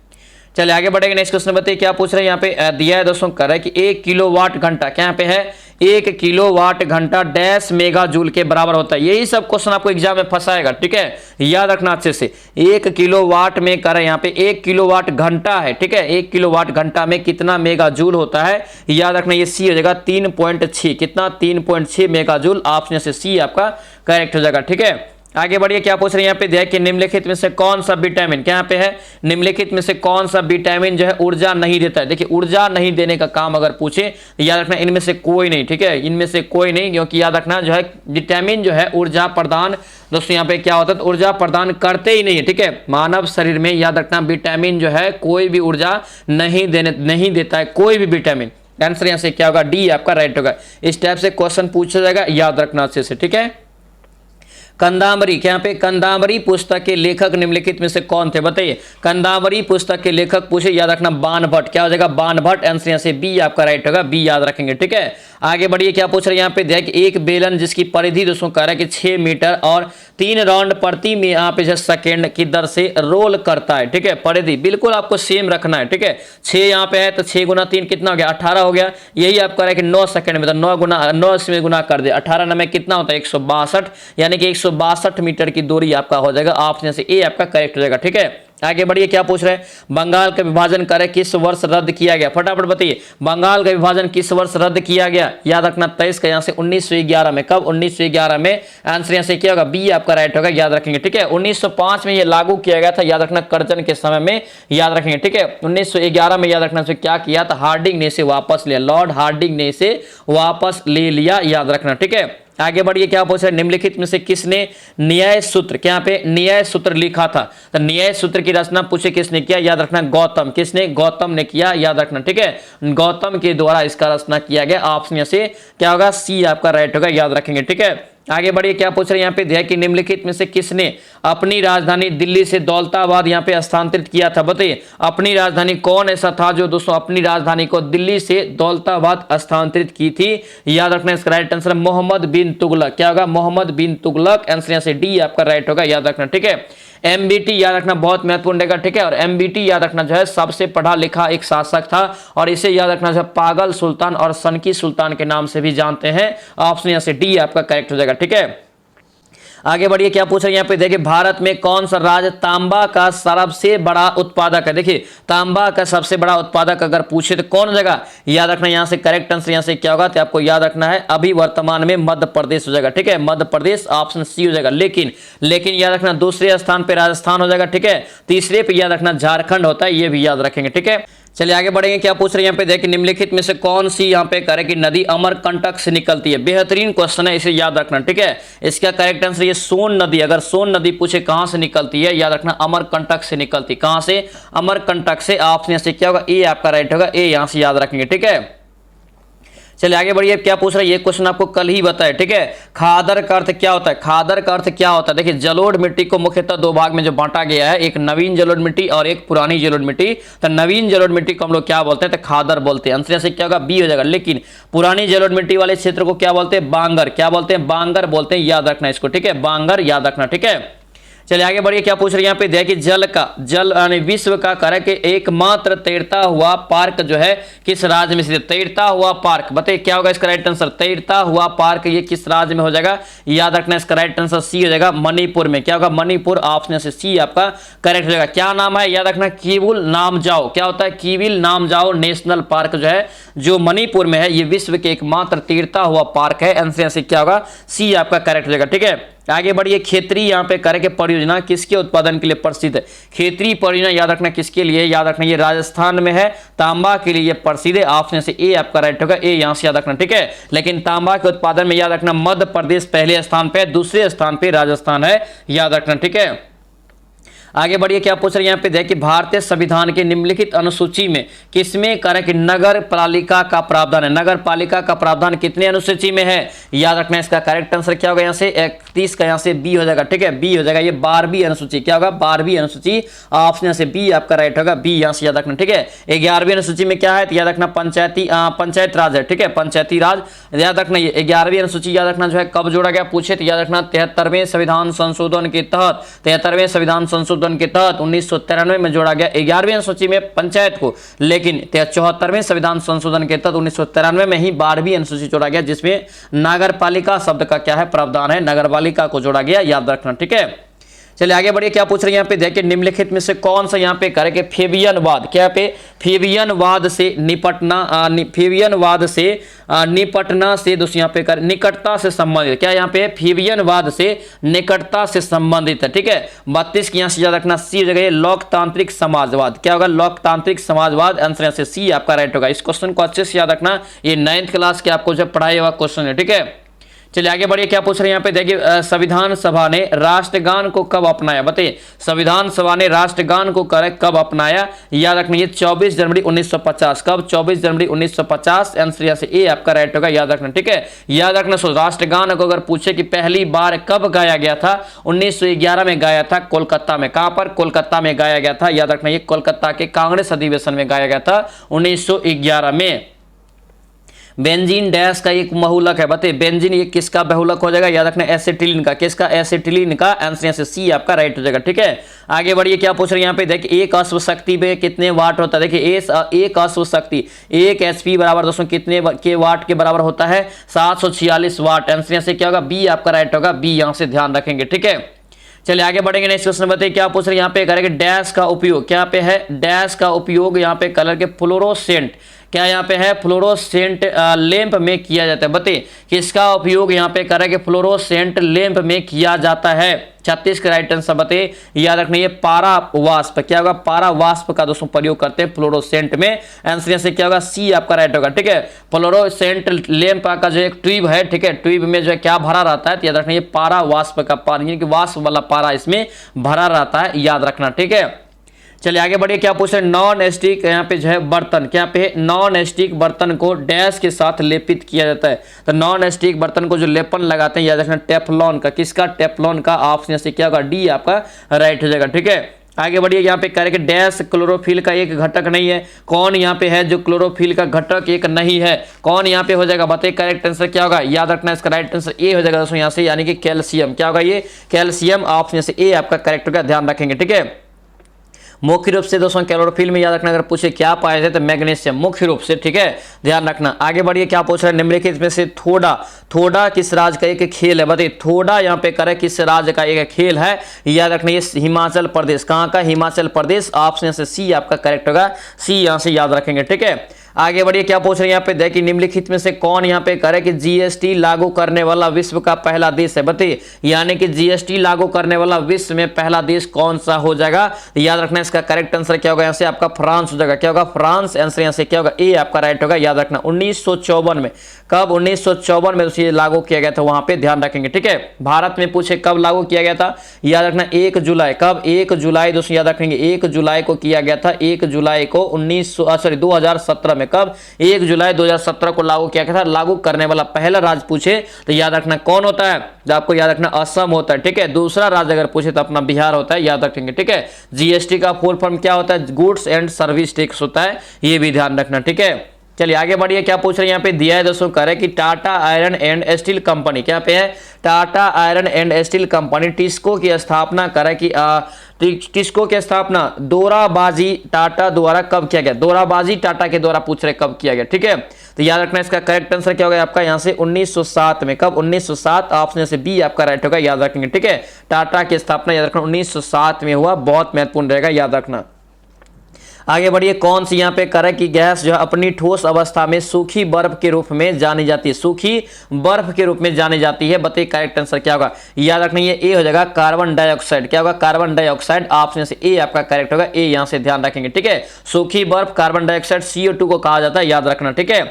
चलिए आगे बढ़ेंगे, नेक्स्ट क्वेश्चन बताइए क्या पूछ रहे हैं यहाँ पे दिया है दोस्तों, कर है कि 1 किलोवाट घंटा, क्या यहाँ पे है 1 किलोवाट घंटा डैश मेगा जूल के बराबर होता है। यही सब क्वेश्चन आपको एग्जाम में फंसाएगा, ठीक है, याद रखना अच्छे से। 1 किलोवाट में कर यहाँ पे 1 किलोवाट घंटा है, ठीक है, 1 किलोवाट घंटा में कितना मेगा जूल होता है, याद रखना ये सी हो जाएगा 3.6, कितना 3.6 मेगा जूल। ऑप्शन से सी आपका करेक्ट हो जाएगा, ठीक है। आगे बढ़िए, क्या पूछ रहे हैं यहाँ पे देखिए, निम्नलिखित में से कौन सा विटामिन, क्या यहाँ पे है, निम्नलिखित में से कौन सा विटामिन जो है ऊर्जा नहीं देता है। देखिए ऊर्जा नहीं देने का काम अगर पूछे याद रखना इनमें से कोई नहीं, ठीक है, इनमें से कोई नहीं, क्योंकि याद रखना जो है विटामिन जो है ऊर्जा प्रदान दोस्तों यहाँ पे क्या होता है, तो ऊर्जा प्रदान करते ही नहीं है, ठीक है। मानव शरीर में याद रखना विटामिन जो है कोई भी ऊर्जा नहीं देता है, कोई भी विटामिन। आंसर यहाँ से क्या होगा, डी आपका राइट होगा। इस टाइप से क्वेश्चन पूछा जाएगा, याद रखना अच्छे से, ठीक है। कंदावरी, क्या यहाँ पे कंदावरी पुस्तक के लेखक निम्नलिखित में से कौन थे, बताइए। कंदावरी पुस्तक के लेखक पूछे, याद रखना बाणभट्ट, क्या हो जाएगा, बाणभट्ट। आंसर यहाँ से बी आपका राइट होगा, बी याद रखेंगे, ठीक है। आगे बढ़िए, क्या पूछ रहे हैं यहाँ पे देखिए, एक बेलन जिसकी परिधि दोस्तों कह रहा है कि 6 मीटर और 3 राउंड प्रति में यहाँ पे जो सेकेंड की दर से रोल करता है, ठीक है। परिधि बिल्कुल आपको सेम रखना है, ठीक है। 6 यहाँ पे है तो 6 गुना 3 कितना हो गया, 18 हो गया। यही आप कह रहे हैं कि 9 सेकंड में, तो 9 में गुना कर दे, 18 में कितना होता है 162, यानी कि 162 मीटर की दूरी आपका हो जाएगा। ऑप्शन से ए आपका करेक्ट हो जाएगा, ठीक है। आगे बढ़िए, क्या पूछ रहे हैं, बंगाल का विभाजन करे किस वर्ष रद्द किया गया, फटाफट बताइए। बंगाल का विभाजन किस वर्ष रद्द किया गया, याद रखना 23 का, यहाँ से 1911 में। कब, 1911 में। आंसर यहाँ से क्या होगा, बी आपका राइट होगा, याद रखेंगे, ठीक है। 1905 में ये लागू किया गया था, याद रखना कर्जन के समय में, याद रखेंगे, ठीक है। 1911 में याद रखना से क्या किया था, हार्डिंग ने इसे वापस लिया, लॉर्ड हार्डिंग ने इसे वापस ले लिया, याद रखना, ठीक है। आगे बढ़िए, क्या पूछ रहे हैं, निम्नलिखित में से किसने न्याय सूत्र, क्या पे न्याय सूत्र लिखा था, तो न्याय सूत्र की रचना पूछे किसने किया, याद रखना गौतम, किसने, गौतम ने किया, याद रखना, ठीक है। गौतम के द्वारा इसका रचना किया गया। ऑप्शन से क्या होगा, सी आपका राइट होगा, याद रखेंगे, ठीक है। आगे बढ़िए, क्या पूछ रहे हैं यहाँ पे देखिए, कि निम्नलिखित में से किसने अपनी राजधानी दिल्ली से दौलताबाद यहाँ पे स्थानांतरित किया था, बताइए। अपनी राजधानी कौन ऐसा था जो दोस्तों अपनी राजधानी को दिल्ली से दौलताबाद स्थानांतरित की थी, याद रखना इसका राइट आंसर मोहम्मद बिन तुगलक, क्या होगा, मोहम्मद बिन तुगलक। आंसर यहाँ से डी आपका राइट होगा, याद रखना, ठीक है। एमबीटी याद रखना बहुत महत्वपूर्ण रहेगा, ठीक है। और एमबीटी याद रखना जो है सबसे पढ़ा लिखा एक शासक था, और इसे याद रखना जो है पागल सुल्तान और सनकी सुल्तान के नाम से भी जानते हैं। ऑप्शन यहाँ से डी आपका करेक्ट हो जाएगा, ठीक है। आगे बढ़िए, क्या पूछ रहे हैं यहाँ पे देखिए, भारत में कौन सा राज्य तांबा का सबसे बड़ा उत्पादक है, देखिए तांबा का सबसे बड़ा उत्पादक अगर पूछे तो कौन हो जाएगा, याद रखना यहाँ से करेक्ट आंसर यहाँ से क्या होगा, तो आपको याद रखना है अभी वर्तमान में मध्य प्रदेश हो जाएगा, ठीक है, मध्य प्रदेश। ऑप्शन सी हो जाएगा। लेकिन याद रखना दूसरे स्थान पे राजस्थान हो जाएगा, ठीक है। तीसरे पे याद रखना झारखंड होता है, ये भी याद रखेंगे, ठीक है। चलिए आगे बढ़ेंगे, क्या पूछ रहे हैं यहाँ पे देखिए, निम्नलिखित में से कौन सी यहाँ पे करे कि नदी अमरकंटक से निकलती है, बेहतरीन क्वेश्चन है, इसे याद रखना, ठीक है। इसका करेक्ट आंसर ये सोन नदी, अगर सोन नदी पूछे कहां से निकलती है, याद रखना अमरकंटक से निकलती, कहां से, अमरकंटक से। ऑप्शन से क्या होगा, ए आपका राइट होगा, ए यहां से याद रखेंगे, ठीक है। चलिए आगे बढ़िए, क्या पूछ रहा है, ये क्वेश्चन आपको कल ही बताया, ठीक है। खादर का अर्थ क्या होता है, खादर का अर्थ क्या होता है, देखिए जलोढ़ मिट्टी को मुख्यतः 2 भाग में जो बांटा गया है, एक नवीन जलोढ़ मिट्टी और एक पुरानी जलोढ़ मिट्टी। तो नवीन जलोढ़ मिट्टी को हम लोग क्या बोलते हैं, तो खादर बोलते हैं। आंसर से क्या होगा, बी हो जाएगा। लेकिन पुरानी जलोढ़ मिट्टी वाले क्षेत्र को क्या बोलते हैं, बांगर, क्या बोलते हैं, बांगर बोलते हैं, याद रखना इसको, ठीक है, बांगर याद रखना, ठीक है। चलिए आगे बढ़िए, क्या पूछ रहे हैं यहाँ पे देखिए, जल यानी विश्व का कह रहा है कि एकमात्र तैरता हुआ पार्क जो है किस राज्य में स्थित, तैरता हुआ पार्क, बताइए क्या होगा इसका राइट आंसर, तैरता हुआ पार्क ये किस राज्य में हो जाएगा, याद रखना इसका राइट आंसर सी हो जाएगा, मणिपुर में। क्या होगा, मणिपुर। ऑप्शन से सी आपका करेक्ट हो जाएगा। क्या नाम है, याद रखना किविल नामजाओ, क्या होता है, किविल नामजाओ नेशनल पार्क जो है जो मणिपुर में है, ये विश्व के एकमात्र तैरता हुआ पार्क है। आंसर से क्या होगा, सी आपका करेक्ट हो जाएगा, ठीक है। आगे बढ़िए, क्षेत्रीय यहाँ पे करे कि परियोजना किसके उत्पादन के लिए प्रसिद्ध है, क्षेत्रीय परियोजना याद रखना किसके लिए, याद रखना ये राजस्थान में है, तांबा के लिए ये प्रसिद्ध है। ऑप्शन से ए आपका राइट होगा, ए यहाँ से याद रखना, ठीक है। लेकिन तांबा के उत्पादन में याद रखना मध्य प्रदेश पहले स्थान पे, दूसरे स्थान पे राजस्थान है, याद रखना, ठीक है। आगे बढ़िए क्या पूछ रहे हैं यहाँ पे देखिए भारतीय संविधान के निम्नलिखित अनुसूची में किसमें कि नगर पालिका का प्रावधान है। नगर पालिका का प्रावधान कितने अनुसूची में है, याद रखना। इसका करेक्ट आंसर क्या होगा यहाँ से 31 का यहाँ से बी हो जाएगा, ठीक है, बी हो जाएगा। ये 12वीं अनुसूची क्या होगा, 12वीं अनुसूची, ऑप्शन यहाँ से बी आपका राइट होगा, बी यहाँ से याद रखना, ठीक है। 11वीं अनुसूची में क्या है तो याद रखना पंचायत राज है, ठीक है, पंचायती राज याद रखना। ये 11वीं अनुसूची याद रखना जो है कब जोड़ा गया पूछे तो याद रखना 73वें संविधान संशोधन के तहत, 73वें संविधान संशोधन के तहत 1993 में जोड़ा गया 11वीं अनुसूची में पंचायत को, लेकिन 74वें संविधान संशोधन के तहत 1993 में ही 12वीं अनुसूची जोड़ा गया जिसमें नगरपालिका शब्द का क्या है प्रावधान है, नगरपालिका को जोड़ा गया, याद रखना, ठीक है। चलिए आगे बढ़िए क्या पूछ रहे हैं यहाँ पे देखिए निम्नलिखित में से कौन सा यहाँ पे करेंगे फेबियनवाद, क्या पे फेबियनवाद से निपटना, फेबियनवाद से निपटना से दोस्तों यहाँ पे कर निकटता से संबंधित, क्या यहाँ पे फेबियनवाद से निकटता से संबंधित है, ठीक है। 32 की यहाँ से याद रखना सी हो जाएगा लोकतांत्रिक समाजवाद, क्या होगा लोकतांत्रिक समाजवाद, आंसर यहाँ से सी आपका राइट होगा। इस क्वेश्चन को अच्छे से याद रखना, ये 9th क्लास के आपको जब पढ़ाई हुआ क्वेश्चन है, ठीक है। चलिए आगे बढ़िए क्या पूछ रहे हैं यहाँ पे देखिए संविधान सभा ने राष्ट्रगान को कब अपनाया, बताइए संविधान सभा ने राष्ट्रगान को कब अपनाया, याद रखना ये 24 जनवरी 1950, कब 24 जनवरी 1950, आंसर यहाँ से ए आपका राइट होगा, याद रखना, ठीक है। याद रखना सो राष्ट्रगान को अगर पूछे कि पहली बार कब गाया गया था, 1911 में गाया था कोलकाता में, कहां पर कोलकाता में गाया गया था, याद रखना ये कोलकाता के कांग्रेस अधिवेशन में गाया गया था 1911 में। बेंजीन डैश का एक बहुलक है, बताइए बेंजीन ये किसका बहुलक हो जाएगा, याद रखना एसिटिलीन का, किसका एसिटिलीन का, आंसर यहाँ से सी आपका राइट हो जाएगा, ठीक है। आगे बढ़िए क्या पूछ रहे हैं यहाँ पे देखिए एक अश्व शक्ति में कितने वाट होता है, देखिए एक अश्व शक्ति 1 HP बराबर दोस्तों कितने के वाट के बराबर होता है 746 वाट, आंसर यहाँ से क्या होगा बी आपका राइट होगा, बी यहाँ से ध्यान रखेंगे, ठीक है। चलिए आगे बढ़ेंगे नेक्स्ट क्वेश्चन बताइए क्या पूछ रहे हैं यहाँ पे करेंगे डैश का उपयोग, क्या पे है डैश का उपयोग यहाँ पे कलर के फ्लोरोसेंट, क्या यहाँ पे है फ्लोरोसेंट लैंप में किया जाता है, बताइए किसका उपयोग यहाँ पे करेंगे फ्लोरोसेंट लैंप में किया जाता है। 36 का राइट आंसर बताइए, याद रखना ये पारा वाष्प, क्या होगा पारा वाष्प का दोस्तों प्रयोग करते हैं फ्लोरोसेंट में, आंसर यहाँ से क्या होगा सी आपका राइट होगा, ठीक है। फ्लोरोसेंट लैंप का जो एक ट्यूब है, ठीक है, ट्यूब में जो है क्या भरा रहता है तो याद रखना ये पारा वाष्प का पानी, वाष्प वाला पारा इसमें भरा रहता है, याद रखना, ठीक है। चलिए आगे बढ़िए क्या पूछ रहे हैं नॉन स्टिक यहाँ पे जो है बर्तन, क्या पे नॉन स्टिक बर्तन को डैश के साथ लेपित किया जाता है, तो नॉन स्टिक बर्तन को जो लेपन लगाते हैं याद रखना टेफ्लॉन का, किसका टेफ्लॉन का, ऑप्शन से क्या होगा डी आपका राइट हो जाएगा, ठीक है। आगे बढ़िए यहाँ पे करेंगे डैश क्लोरोफिल का एक घटक नहीं है, कौन यहाँ पे है जो क्लोरोफिल का घटक एक नहीं है, कौन यहाँ पे हो जाएगा बताइए, करेक्ट आंसर क्या होगा, याद रखना इसका राइट आंसर ए हो जाएगा दोस्तों यहाँ से, यानी कि कैल्शियम, क्या होगा ये कैल्शियम, ऑप्शन से ए आपका करेक्ट होगा, ध्यान रखेंगे, ठीक है। मुख्य रूप से दोस्तों क्लोरोफिल में याद रखना अगर पूछे क्या पाए जाते तो मैग्नीशियम मुख्य रूप से, ठीक है, ध्यान रखना। आगे बढ़िए क्या पूछ रहे हैं निम्नलिखित में से थोड़ा किस राज्य का एक खेल है, बताइए थोड़ा यहाँ पे करे किस राज्य का एक खेल है, याद रखना ये हिमाचल प्रदेश, कहाँ का हिमाचल प्रदेश, ऑप्शन से सी आपका करेक्ट होगा, सी यहाँ से याद रखेंगे, ठीक है। आगे बढ़िए क्या पूछ रहे हैं यहाँ पे देखिए निम्नलिखित में से कौन यहाँ पे करे कि जीएसटी लागू करने वाला विश्व का पहला देश है, बताइए यानी कि जीएसटी लागू करने वाला विश्व में पहला देश कौन सा हो जाएगा, याद रखना इसका करेक्ट आंसर क्या होगा यहाँ से आपका फ्रांस हो जाएगा, क्या होगा फ्रांस, आंसर यहाँ से क्या होगा ए आपका राइट होगा, याद रखना 1954 में, कब 1954 में उसे लागू किया गया था वहां पे, ध्यान रखेंगे, ठीक है। भारत में पूछे कब लागू किया गया था, याद रखना 1 जुलाई, कब 1 जुलाई दोस्तों याद रखेंगे 1 जुलाई को किया गया था, 1 जुलाई को 2017 में, कब 1 जुलाई 2017 को लागू किया गया था। लागू करने वाला पहला राज्य पूछे तो याद रखना कौन होता है, तो आपको याद रखना असम होता है, ठीक है। दूसरा राज्य अगर पूछे तो अपना बिहार होता है, याद रखेंगे, ठीक है। जीएसटी का फुल फॉर्म क्या होता है, गुड्स एंड सर्विस टैक्स होता है, ये भी ध्यान रखना, ठीक है। चलिए आगे बढ़िए क्या पूछ रहे हैं यहाँ पे दिया है दोस्तों करे कि Tata iron and steel company, क्या पे है Tata iron and steel company TISCO की स्थापना करे कि टिस्को की स्थापना दोराबाजी टाटा द्वारा कब किया गया, दोराबाजी टाटा के द्वारा पूछ रहे कब किया गया, ठीक है। तो याद रखना इसका करेक्ट आंसर क्या होगा आपका यहाँ से 1907 में, कब 1907, ऑप्शन से बी आपका राइट होगा, याद रखेंगे, ठीक है। टाटा की स्थापना याद रखना 1907 में हुआ, बहुत महत्वपूर्ण रहेगा, याद रखना। आगे बढ़िए कौन सी यहाँ पे करे कि गैस जो है अपनी ठोस अवस्था में सूखी बर्फ के रूप में जानी जाती है, सूखी बर्फ के रूप में जानी जाती है, बताइए करेक्ट आंसर क्या होगा, याद रखना ये ए हो जाएगा कार्बन डाइऑक्साइड, क्या होगा कार्बन डाइऑक्साइड, ऑप्शन से ए आपका करेक्ट होगा, ए यहाँ से ध्यान रखेंगे, ठीक है। सूखी बर्फ कार्बन डाइऑक्साइड CO2 को कहा जाता है, याद रखना, ठीक है।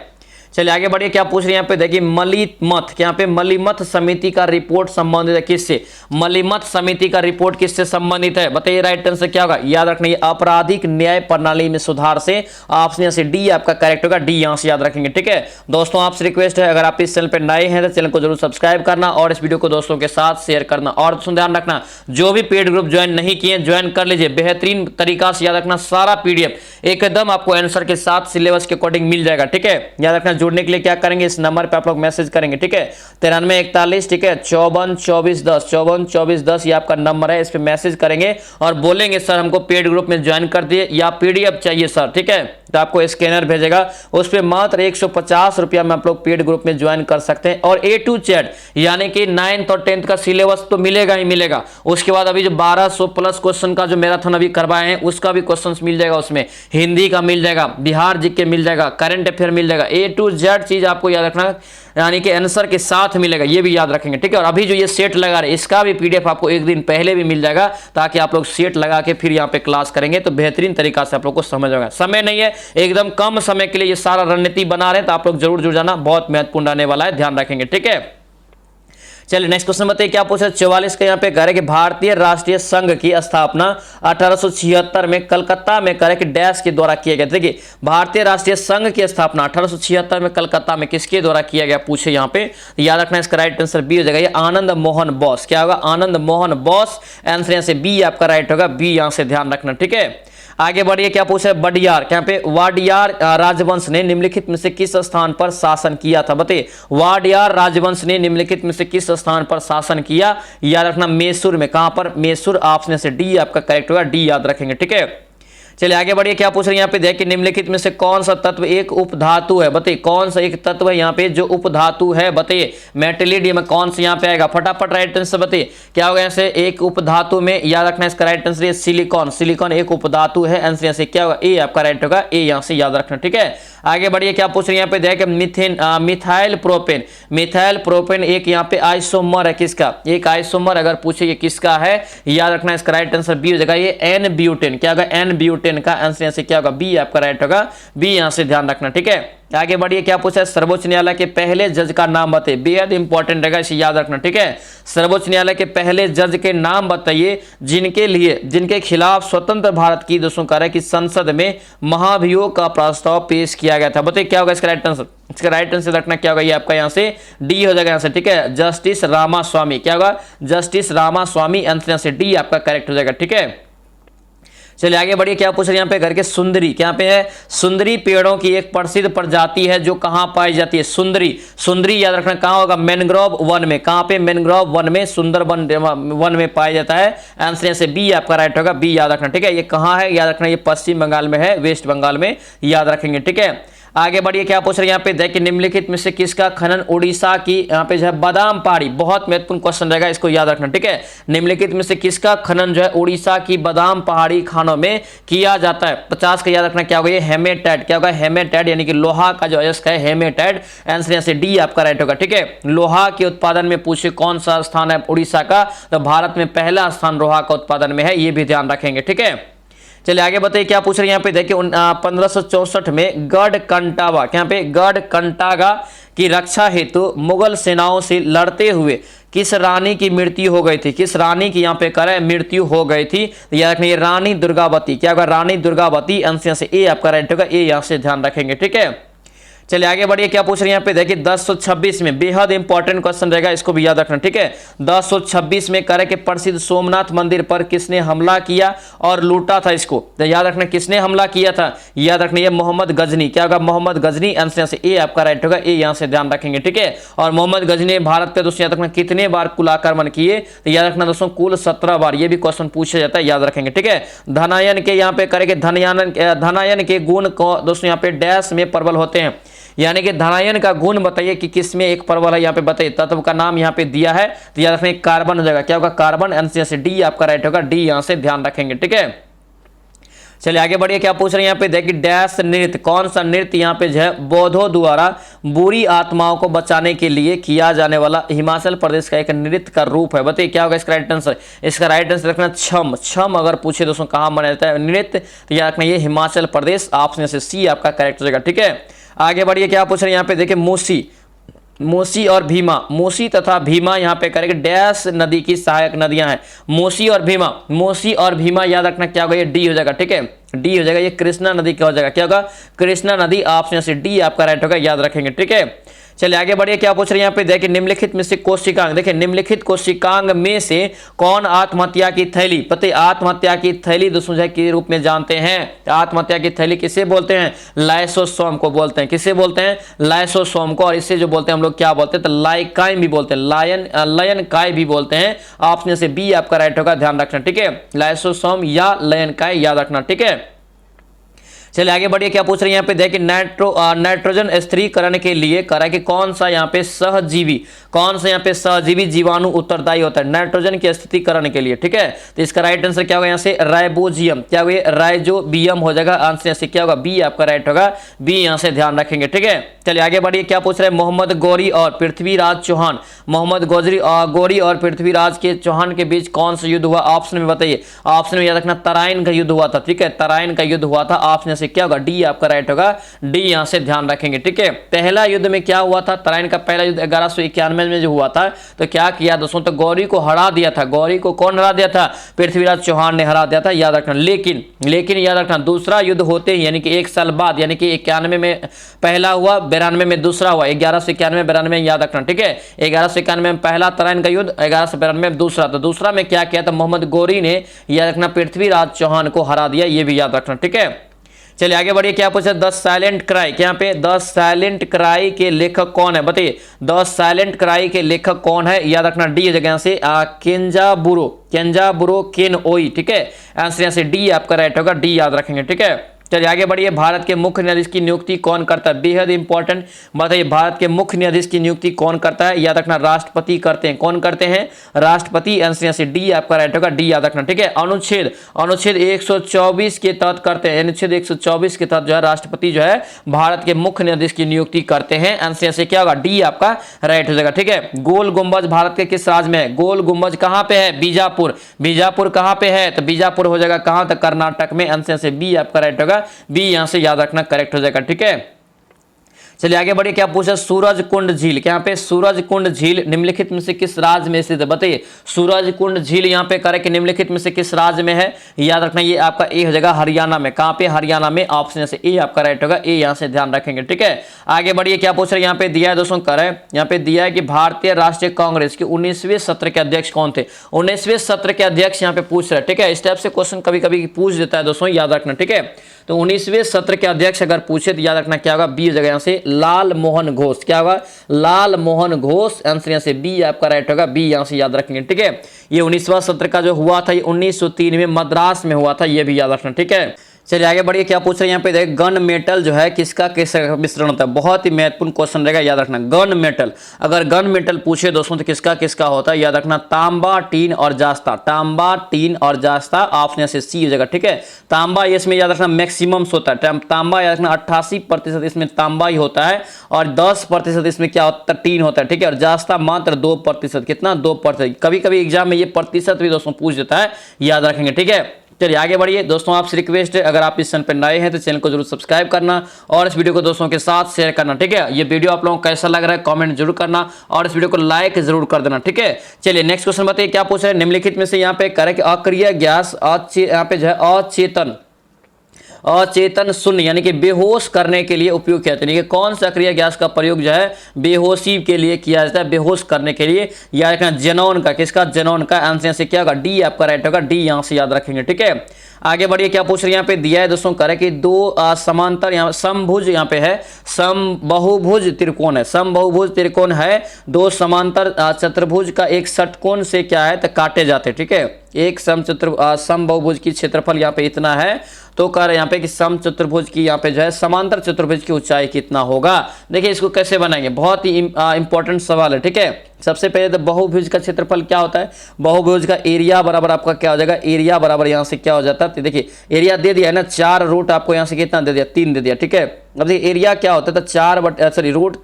चलिए आगे बढ़िए, क्या पूछ रहे हैं यहाँ पे देखिए, मलीमत, यहाँ पे मलीमत समिति का रिपोर्ट संबंधित है किससे? मलीमत समिति का रिपोर्ट किससे संबंधित है? बताइए राइट आंसर क्या होगा? याद रखना, ये आपराधिक न्याय प्रणाली में सुधार से। ऑप्शन यहाँ से डी आपका करेक्ट होगा, डी यहाँ से याद रखेंगे। ठीक है दोस्तों, आपसे रिक्वेस्ट है अगर आप इस चैनल पर नए हैं तो चैनल को जरूर सब्सक्राइब करना और इस वीडियो को दोस्तों के साथ शेयर करना। और दोस्तों ध्यान रखना, जो भी पेड ग्रुप ज्वाइन नहीं किए ज्वाइन कर लीजिए, बेहतरीन तरीका से याद रखना, सारा पीडीएफ एकदम आपको आंसर के साथ सिलेबस के अकॉर्डिंग मिल जाएगा। ठीक है, याद रखना, जुड़ने के लिए क्या करेंगे, इस नंबर पे आप लोग मैसेज करेंगे। ठीक है 9341, ठीक है 542410, 542410 ये आपका नंबर है, इस पे मैसेज करेंगे और बोलेंगे सर हमको पेड ग्रुप में ज्वाइन कर दिए या पीडीएफ चाहिए सर। ठीक है, तो आपको स्कैनर भेजेगा, उस पे मात्र 150 रुपया में आप लोग पेड ग्रुप में ज्वाइन कर सकते हैं। और A to Z यानी कि 9th और 10th का सिलेबस तो मिलेगा ही मिलेगा। उसके बाद अभी जो 1200 प्लस क्वेश्चन का जो मैराथन अभी करवाए हैं उसका भी क्वेश्चंस मिल जाएगा, उसमें हिंदी का मिल जाएगा, बिहार जीके मिल जाएगा, करंट अफेयर मिल जाएगा। A to Z चीज आपको याद रखना, यानी कि आंसर के साथ मिलेगा, ये भी याद रखेंगे। ठीक है, और अभी जो ये सेट लगा रहे इसका भी पीडीएफ आपको एक दिन पहले भी मिल जाएगा, ताकि आप लोग सेट लगा के फिर यहाँ पे क्लास करेंगे तो बेहतरीन तरीका से आप लोग को समझ आएगा। समय नहीं है, एकदम कम समय के लिए ये सारा रणनीति बना रहे हैं, तो आप लोग जरूर जुड़ जाना, बहुत महत्वपूर्ण रहने वाला है, ध्यान रखेंगे। ठीक है, चलिए नेक्स्ट क्वेश्चन बताइए, क्या पूछा 44 का यहाँ पे करें कि भारतीय राष्ट्रीय संघ की स्थापना 1876 में कलकत्ता में करें कि डैश के द्वारा किया गया। देखिए भारतीय राष्ट्रीय संघ की स्थापना 1876 में कलकत्ता में किसके द्वारा किया गया, पूछे यहाँ पे। याद रखना, इसका राइट आंसर बी हो जाएगा, ये आनंद मोहन बोस। क्या होगा, आनंद मोहन बोस। आंसर यहाँ से बी आपका राइट होगा, बी यहाँ से ध्यान रखना। ठीक है, आगे बढ़िए, क्या पूछा है वडियार, यहाँ पे वाडियार राजवंश ने निम्नलिखित में से किस स्थान पर शासन किया था? बताइए वाडियार राजवंश ने निम्नलिखित में से किस स्थान पर शासन किया? याद रखना मैसूर में। कहां पर? मैसूर। ऑप्शन से डी आपका करेक्ट होगा, डी याद रखेंगे। ठीक है, चलिए आगे बढ़िए, क्या पूछ रहे हैं यहाँ पे देखिए, निम्नलिखित में से कौन सा तत्व एक उपधातु है? बताइए कौन सा एक तत्व है यहाँ पे जो उपधातु है? बताइए मेटलिडियम में कौन सा यहाँ पे आएगा? फटाफट राइट आंसर बताइए, क्या होगा ऐसे एक उपधातु में? याद रखना, इसका राइट आंसर सिलिकॉन। सिलिकॉन एक उपधातु है, आंसर से क्या होगा, ए आपका राइट होगा, ए यहाँ से याद रखना। ठीक है, आगे बढ़िए, क्या पूछ रहे हैं यहाँ पे देखिए, मिथाइल प्रोपेन। मिथाइल प्रोपेन एक यहाँ पे आइसोमर है, किसका? एक आइसोमर अगर पूछे ये किसका है, याद रखना, इसका राइट आंसर बी हो जाएगा, ये एन ब्यूटेन। क्या होगा, एन ब्यूटेन का आंसर यहाँ से क्या होगा, बी आपका राइट होगा, बी यहाँ से ध्यान रखना। ठीक है, आगे बढ़िए, क्या पूछा है सर्वोच्च न्यायालय के पहले जज का नाम बताइए। बेहद इंपॉर्टेंट रहेगा, इसे याद रखना। ठीक है, सर्वोच्च न्यायालय के पहले जज के नाम बताइए जिनके खिलाफ स्वतंत्र भारत की दोस्तों कह रहे कि संसद में महाभियोग का प्रस्ताव पेश किया गया था। बताइए क्या होगा इसका राइट आंसर? इसका राइट आंसर रखना क्या होगा, ये आपका यहाँ से डी हो जाएगा यहाँ से। ठीक है, जस्टिस रामास्वामी। क्या होगा, जस्टिस रामास्वामी। आंसर यहाँ से डी आपका करेक्ट हो जाएगा। ठीक है, चलिए आगे बढ़िए, क्या पूछ रहे हैं यहाँ पे घर के सुंदरी। क्या पे है? सुंदरी पेड़ों की एक प्रसिद्ध प्रजाति है जो कहाँ पाई जाती है? सुंदरी। सुंदरी याद रखना कहाँ होगा, मैनग्रोव वन में। कहाँ पे? मैनग्रोव वन में, सुंदर वन में पाया जाता है। आंसर से बी आपका राइट होगा, बी याद रखना। ठीक है, ये कहाँ है याद रखना, ये पश्चिम बंगाल में है, वेस्ट बंगाल में, याद रखेंगे। ठीक है, आगे बढ़िए, क्या पूछ रहे हैं यहाँ पे देखिए, निम्नलिखित में से किसका खनन उड़ीसा की यहाँ पे जो है बादाम पहाड़ी, बहुत महत्वपूर्ण क्वेश्चन रहेगा, इसको याद रखना। ठीक है, निम्नलिखित में से किसका खनन जो है उड़ीसा की बादाम पहाड़ी खानों में किया जाता है? 50 का याद रखना, क्या होगा, ये हेमेटाइट। क्या होगा, हेमेटाइट यानी कि लोहा का जो अयस्क है, हेमेटाइट। आंसर यहाँ से डी आपका राइट होगा। ठीक है, लोहा के उत्पादन में पूछे कौन सा स्थान है उड़ीसा का, तो भारत में पहला स्थान लोहा का उत्पादन में है, ये भी ध्यान रखेंगे। ठीक है, चलिए आगे बताइए, क्या पूछ रहे हैं यहाँ पे देखिए, 1564 में गढ़ कंटावा, यहाँ पे गढ़ कंटागा की रक्षा हेतु मुगल सेनाओं से लड़ते हुए किस रानी की मृत्यु हो गई थी? किस रानी की यहाँ पे करें मृत्यु हो गई थी? याद रखना, ये रानी दुर्गावती। क्या होगा, रानी दुर्गावती। आंसर से ए आपका राइट होगा, ए यहाँ से ध्यान रखेंगे। ठीक है, चलिए आगे बढ़िए, क्या पूछ रहे हैं यहाँ पे देखिए, 1026 में बेहद इंपॉर्टेंट क्वेश्चन रहेगा, इसको भी याद रखना। ठीक है, 1026 में करे के प्रसिद्ध सोमनाथ मंदिर पर किसने हमला किया और लूटा था इसको? तो याद रखना किसने हमला किया था, याद रखना ये मोहम्मद गजनी। क्या होगा, मोहम्मद गजनी। आंसर से ए आपका राइट होगा, ए यहाँ से ध्यान रखेंगे। ठीक है, और मोहम्मद गजनी ने भारत पे दोस्तों याद रखना कितने बार कुल आक्रमण किए? तो याद रखना दोस्तों कुल 17 बार, ये भी क्वेश्चन पूछा जाता है, याद रखेंगे। ठीक है, धनायन के यहाँ पे करेंगे, धनायन के गुण को दोस्तों यहाँ पे डैश में प्रबल होते हैं, यानी कि धनायन का गुण बताइए कि किसमें एक प्रबल है, यहाँ पे बताइए, तत्व का नाम यहाँ पे दिया है, तो याद रखना कार्बन हो जाएगा। क्या होगा, कार्बन। आंसर से डी आपका राइट होगा, डी यहाँ से ध्यान रखेंगे। ठीक है, चलिए आगे बढ़िए, क्या पूछ रहे हैं यहाँ पे देखिए, डैश नृत्य, कौन सा नृत्य यहाँ पे जो है बौद्धों द्वारा बुरी आत्माओं को बचाने के लिए किया जाने वाला हिमाचल प्रदेश का एक नृत्य का रूप है? बताइए क्या होगा इसका राइट आंसर? इसका राइट आंसर रखना छम। छम अगर पूछे दोस्तों कहाँ मनाया जाता है नृत्य, तो याद रखना ये हिमाचल प्रदेश। ऑप्शन से सी आपका करेक्ट हो जाएगा। ठीक है, आगे बढ़िए, क्या पूछ रहे हैं यहाँ पे देखिए, मूसी और भीमा, मूसी तथा भीमा यहाँ पे करेंगे डैश नदी की सहायक नदियां हैं। मूसी और भीमा याद रखना क्या होगा, ये डी हो जाएगा, ठीक है, डी हो जाएगा, ये कृष्णा नदी क्या हो जाएगा, क्या होगा, कृष्णा नदी, ऑप्शन से डी आपका राइट होगा, याद रखेंगे, ठीक है। चलिए आगे बढ़िए, क्या पूछ रहे हैं यहाँ पे देखिए, निम्नलिखित में से कोशिकांग, देखिए निम्नलिखित कोशिकांग में से कौन आत्महत्या की थैली, पति आत्महत्या की थैली दोस्तों के रूप में जानते हैं। आत्महत्या की थैली किसे बोलते हैं, लाइसोसोम को बोलते हैं, किसे बोलते हैं, लाइसोसोम को, और इसे जो बोलते हैं हम लोग क्या बोलते हैं, तो लाइकाई भी बोलते हैं, लयनकाई भी बोलते हैं। ऑप्शन से बी आपका राइट होगा, ध्यान रखना, ठीक है, लाइसोसोम या लयनकाई याद रखना, ठीक है। चलिए आगे बढ़िए, क्या पूछ रहे हैं यहाँ पे देखिए, नाइट्रोजन स्थिरीकरण के लिए करा कि कौन सा यहाँ पे सहजीवी जीवाणु उत्तरदायी होता है नाइट्रोजन के स्थिरीकरण के लिए, ठीक है। तो इसका राइट आंसर क्या होगा यहाँ से, राइबोजियम, क्या होगा, राइजोबियम हो जाएगा, आंसर से क्या होगा, बी आपका राइट होगा, बी यहाँ से ध्यान रखेंगे, ठीक है। चलिए आगे बढ़िए, क्या पूछ रहे हैं, मोहम्मद गौरी और पृथ्वीराज चौहान, मोहम्मद गौरी और पृथ्वीराज के चौहान के बीच कौन सा युद्ध हुआ, ऑप्शन में बताइए। ऑप्शन में याद रखना, तराइन का युद्ध हुआ था, ठीक है, तराइन का युद्ध हुआ था, ऑप्शन से क्या होगा, डी आपका राइट होगा, डी यहां से ध्यान रखेंगे, ठीक है। पहला युद्ध में क्या हुआ था, तराइन का पहला युद्ध 1191 में जो हुआ था, तो क्या किया दोस्तों, तो गौरी को हरा दिया था, गौरी को कौन हरा दिया था, पृथ्वीराज चौहान ने हरा दिया था, याद रखना। लेकिन याद रखना, दूसरा युद्ध होते ही यानी कि 1 साल बाद, यानी कि 91 में पहला हुआ, 92 में दूसरा हुआ, 1191 92 में याद रखना, ठीक है। 1191 में पहला तराइन का युद्ध, 1192 में दूसरा, तो दूसरा में क्या किया था, मोहम्मद गौरी ने याद रखना पृथ्वीराज चौहान को हरा दिया, ये भी याद रखना, ठीक है। चलिए आगे बढ़िए, क्या पूछा, द साइलेंट क्राई, यहाँ पे द साइलेंट क्राई के लेखक कौन है, बताइए, द साइलेंट क्राई के लेखक कौन है, याद रखना, डी जगह से केंजाबुरो केनओई, ठीक है, आंसर यहाँ से डी आपका राइट होगा, डी याद रखेंगे, ठीक है। चलिए आगे बढ़िए, भारत के मुख्य न्यायाधीश की नियुक्ति कौन करता है, बेहद इंपॉर्टेंट, बताइए भारत के मुख्य न्यायाधीश की नियुक्ति कौन करता है, याद रखना, राष्ट्रपति करते हैं, कौन करते हैं, राष्ट्रपति, आंसर से डी आपका राइट होगा, डी याद रखना, ठीक है। अनुच्छेद 124 के तहत करते हैं, अनुच्छेद 124 के तहत जो है राष्ट्रपति जो है भारत के मुख्य न्यायाधीश की नियुक्ति करते हैं, आंसर से क्या होगा, डी आपका राइट हो जाएगा, ठीक है। गोल गुंबज भारत के किस राज्य में है, गोल गुंबज कहां पे है, बीजापुर कहां पे है, तो बीजापुर हो जाएगा कहां, तो कर्नाटक में, आंसर से बी आपका राइट होगा, बी यहां से याद रखना करेक्ट हो जाएगा, ठीक है। चलिए आगे बढ़िए, क्या पूछा, सूरजकुंड झील, यहाँ पे सूरजकुंड झील निम्नलिखित में से किस राज्य में स्थित है, बताइए, सूरजकुंड झील यहाँ पे करेक्ट, निम्नलिखित में से किस राज्य में है, याद रखना, ये आपका ए हो जाएगा, हरियाणा में, कहाँ पे, हरियाणा में, ऑप्शन से ए आपका राइट होगा, ए यहाँ से ध्यान रखेंगे, ठीक है। आगे बढ़िए, क्या पूछ रहे हैं यहाँ पे दिया है दोस्तों, यहाँ पे दिया है कि भारतीय राष्ट्रीय कांग्रेस के 19वें सत्र के अध्यक्ष कौन थे, 19वें सत्र के अध्यक्ष यहाँ पे पूछ रहे हैं, ठीक है। इस टाइप से क्वेश्चन कभी कभी पूछ देता है दोस्तों, याद रखना, ठीक है। तो 19वें सत्र के अध्यक्ष अगर पूछे तो याद रखना क्या होगा, बी जगह यहाँ से लाल मोहन घोष, क्या होगा, लाल मोहन घोष, आंसर यहाँ से बी आपका राइट होगा, बी यहाँ से याद रखेंगे, ठीक है। ये 19वां सत्र का जो हुआ था, ये 1903 में मद्रास में हुआ था, ये भी याद रखना, ठीक है। चलिए आगे बढ़िए, क्या पूछ रहे हैं यहाँ पे देख, गन मेटल जो है किसका मिश्रण होता है, बहुत ही महत्वपूर्ण क्वेश्चन रहेगा, याद रखना। गन मेटल, अगर गन मेटल पूछे दोस्तों तो किसका होता है, याद रखना, तांबा, टीन और जास्ता, तांबा, टीन और जास्ता, ऑप्शन से सी हो जाएगा, ठीक है। तांबा इसमें याद रखना मैक्सिमम होता है, तांबा याद रखना 88% इसमें तांबा ही होता है, और 10% इसमें क्या होता है, टीन होता है, ठीक है। और जास्ता मात्र 2%, कितना, 2%, कभी कभी एग्जाम में ये प्रतिशत भी दोस्तों पूछ देता है, याद रखेंगे, ठीक है। चलिए आगे बढ़िए दोस्तों, आपसे रिक्वेस्ट है, अगर आप इस चैनल पर नए हैं तो चैनल को जरूर सब्सक्राइब करना और इस वीडियो को दोस्तों के साथ शेयर करना, ठीक है। ये वीडियो आप लोगों को कैसा लग रहा है कमेंट जरूर करना और इस वीडियो को लाइक जरूर कर देना, ठीक है। चलिए नेक्स्ट क्वेश्चन बताइए, क्या पूछ रहे हैं, निम्नलिखित में से यहाँ पे करें कि अक्रिय गैस यहाँ पे जो है अचेतन शून्य यानी कि बेहोश करने के लिए उपयोग किया जाता है, कौन सा अक्रिय गैस का प्रयोग जो है बेहोशी के लिए किया जाता है, बेहोश करने के लिए, या रखना जेनॉन का, किसका, जेनॉन का, आंसर से क्या होगा, डी आपका राइट होगा, डी यहां से याद रखेंगे, ठीक है। आगे बढ़िए, क्या पूछ रहे हैं यहाँ पे दिया है दोस्तों, करें कि दो समांतर यहाँ समभुज यहाँ पे है, समबहुभुज त्रिकोण है, समबहुभुज त्रिकोण है, दो समांतर चतुर्भुज का एक षटकोण से क्या है तो काटे जाते हैं, ठीक है। एक समबहुभुज की क्षेत्रफल यहाँ पे इतना है, तो कह रहे यहाँ पे कि सम चतुर्भुज की यहाँ पे जो है समांतर चतुर्भुज की ऊंचाई कितना होगा। देखिए इसको कैसे बनाएंगे, बहुत ही इंपॉर्टेंट सवाल है, ठीक है। सबसे पहले तो बहुभुज का क्षेत्रफल क्या होता है, बहुभुज का एरिया बराबर आपका क्या हो जाएगा, एरिया बराबर यहाँ से क्या हो जाता है, तो देखिए एरिया दे दिया है ना, 4 रूट आपको यहाँ से कितना दे दिया, 3 दे दिया, ठीक है। अब देखिए एरिया क्या होता है, तो 4 बटे सॉरी रूट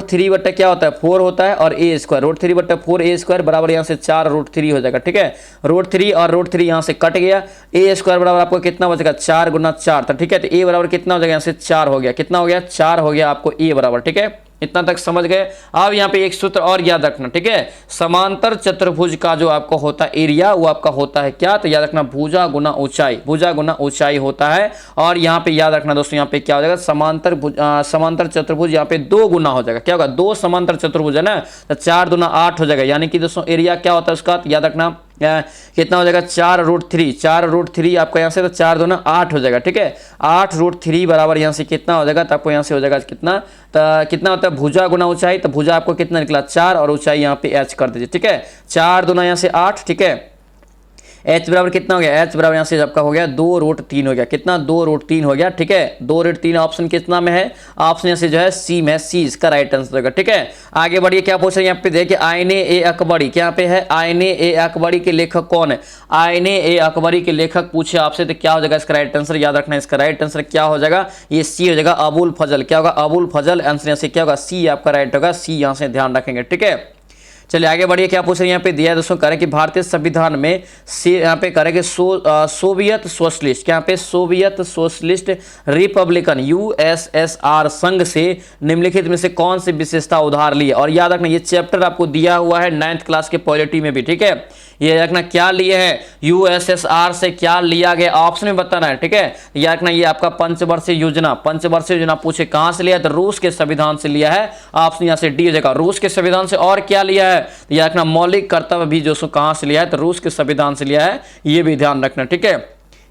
3 बटे क्या होता है 4 होता है, और ए स्क्वायर रूट 3 बटे 4 ए स्क्वायर बराबर यहाँ से 4 रूट 3 हो जाएगा, ठीक है। रूट 3 और रूट 3 यहाँ से कट गया, ए स्क्वायर बराबर आपको कितना बचेगा 4 गुना 4 था, ठीक है। तो ए बराबर कितना हो जाएगा, यहाँ से 4 हो गया, कितना हो गया 4 हो गया आपको ए बराबर, ठीक है। इतना तक समझ गए। अब यहाँ पे एक सूत्र और याद रखना, ठीक है। समांतर चतुर्भुज का जो आपको होता है एरिया वो आपका होता है क्या, तो याद रखना भुजा गुना ऊंचाई, भुजा गुना ऊंचाई होता है। और यहाँ पे याद रखना दोस्तों, यहाँ पे क्या हो जाएगा समांतर चतुर्भुज यहाँ पे 2 गुना हो जाएगा, क्या होगा 2 समांतर चतुर्भुज है ना, तो 4 दूना 8 हो जाएगा, यानी कि दोस्तों एरिया क्या होता है उसका, तो याद रखना कितना हो जाएगा 4 रूट 3 आपका यहाँ से, तो 4 दूना 8 हो जाएगा, ठीक है। 8 रूट 3 बराबर यहाँ से कितना हो जाएगा, तो आपको यहाँ से हो जाएगा कितना, तो कितना होता है भुजा गुना ऊंचाई, तो भुजा आपको कितना निकला 4 और ऊंचाई यहाँ पे h कर दीजिए, ठीक है। 4 दूना यहाँ से 8, ठीक है। h बराबर कितना हो गया, h बराबर यहाँ से आपका हो गया 2 रूट 3 हो गया, कितना 2 रूट 3 हो गया, ठीक है। 2 रूट 3 ऑप्शन कितना में है, ऑप्शन यहाँ से जो है सी में, सी इसका राइट आंसर होगा, ठीक है। आगे बढ़िए, क्या पूछ रहे हैं यहाँ पे देखिए, आईने ए अकबरी, क्या पे है आईने ए अकबरी के लेखक कौन है, आईने ए अकबरी के लेखक पूछे आपसे, तो क्या हो जाएगा इसका राइट आंसर, याद रखना इसका राइट आंसर क्या हो जाएगा, ये सी हो जाएगा अबुल फजल, क्या होगा अबुल फजल, आंसर यहाँ से क्या होगा सी आपका राइट होगा, सी यहाँ से ध्यान रखेंगे, ठीक है। चलिए आगे बढ़िए, क्या पूछ रहे हैं यहाँ पे दिया है दोस्तों, करें कि भारतीय संविधान में से यहाँ पे करें कि सोवियत सोशलिस्ट, क्या पे सोवियत सोशलिस्ट रिपब्लिकन यूएसएसआर संघ से निम्नलिखित में से कौन सी विशेषता उधार ली है। और याद रखना ये चैप्टर आपको दिया हुआ है 9th क्लास के पॉलिटी में भी, ठीक है। ये रखना क्या लिए है, यूएसएसआर से क्या लिया गया, ऑप्शन में बताना है, ठीक है। याद रखना ये आपका पंचवर्षीय योजना पूछे कहां से लिया है, तो रूस के संविधान से लिया है, ऑप्शन यहां से डी हो जाएगा रूस के संविधान से। और क्या लिया है, याद रखना मौलिक कर्तव्य भी जो कहां से लिया है, तो रूस के संविधान से लिया है, ये भी ध्यान रखना, ठीक है।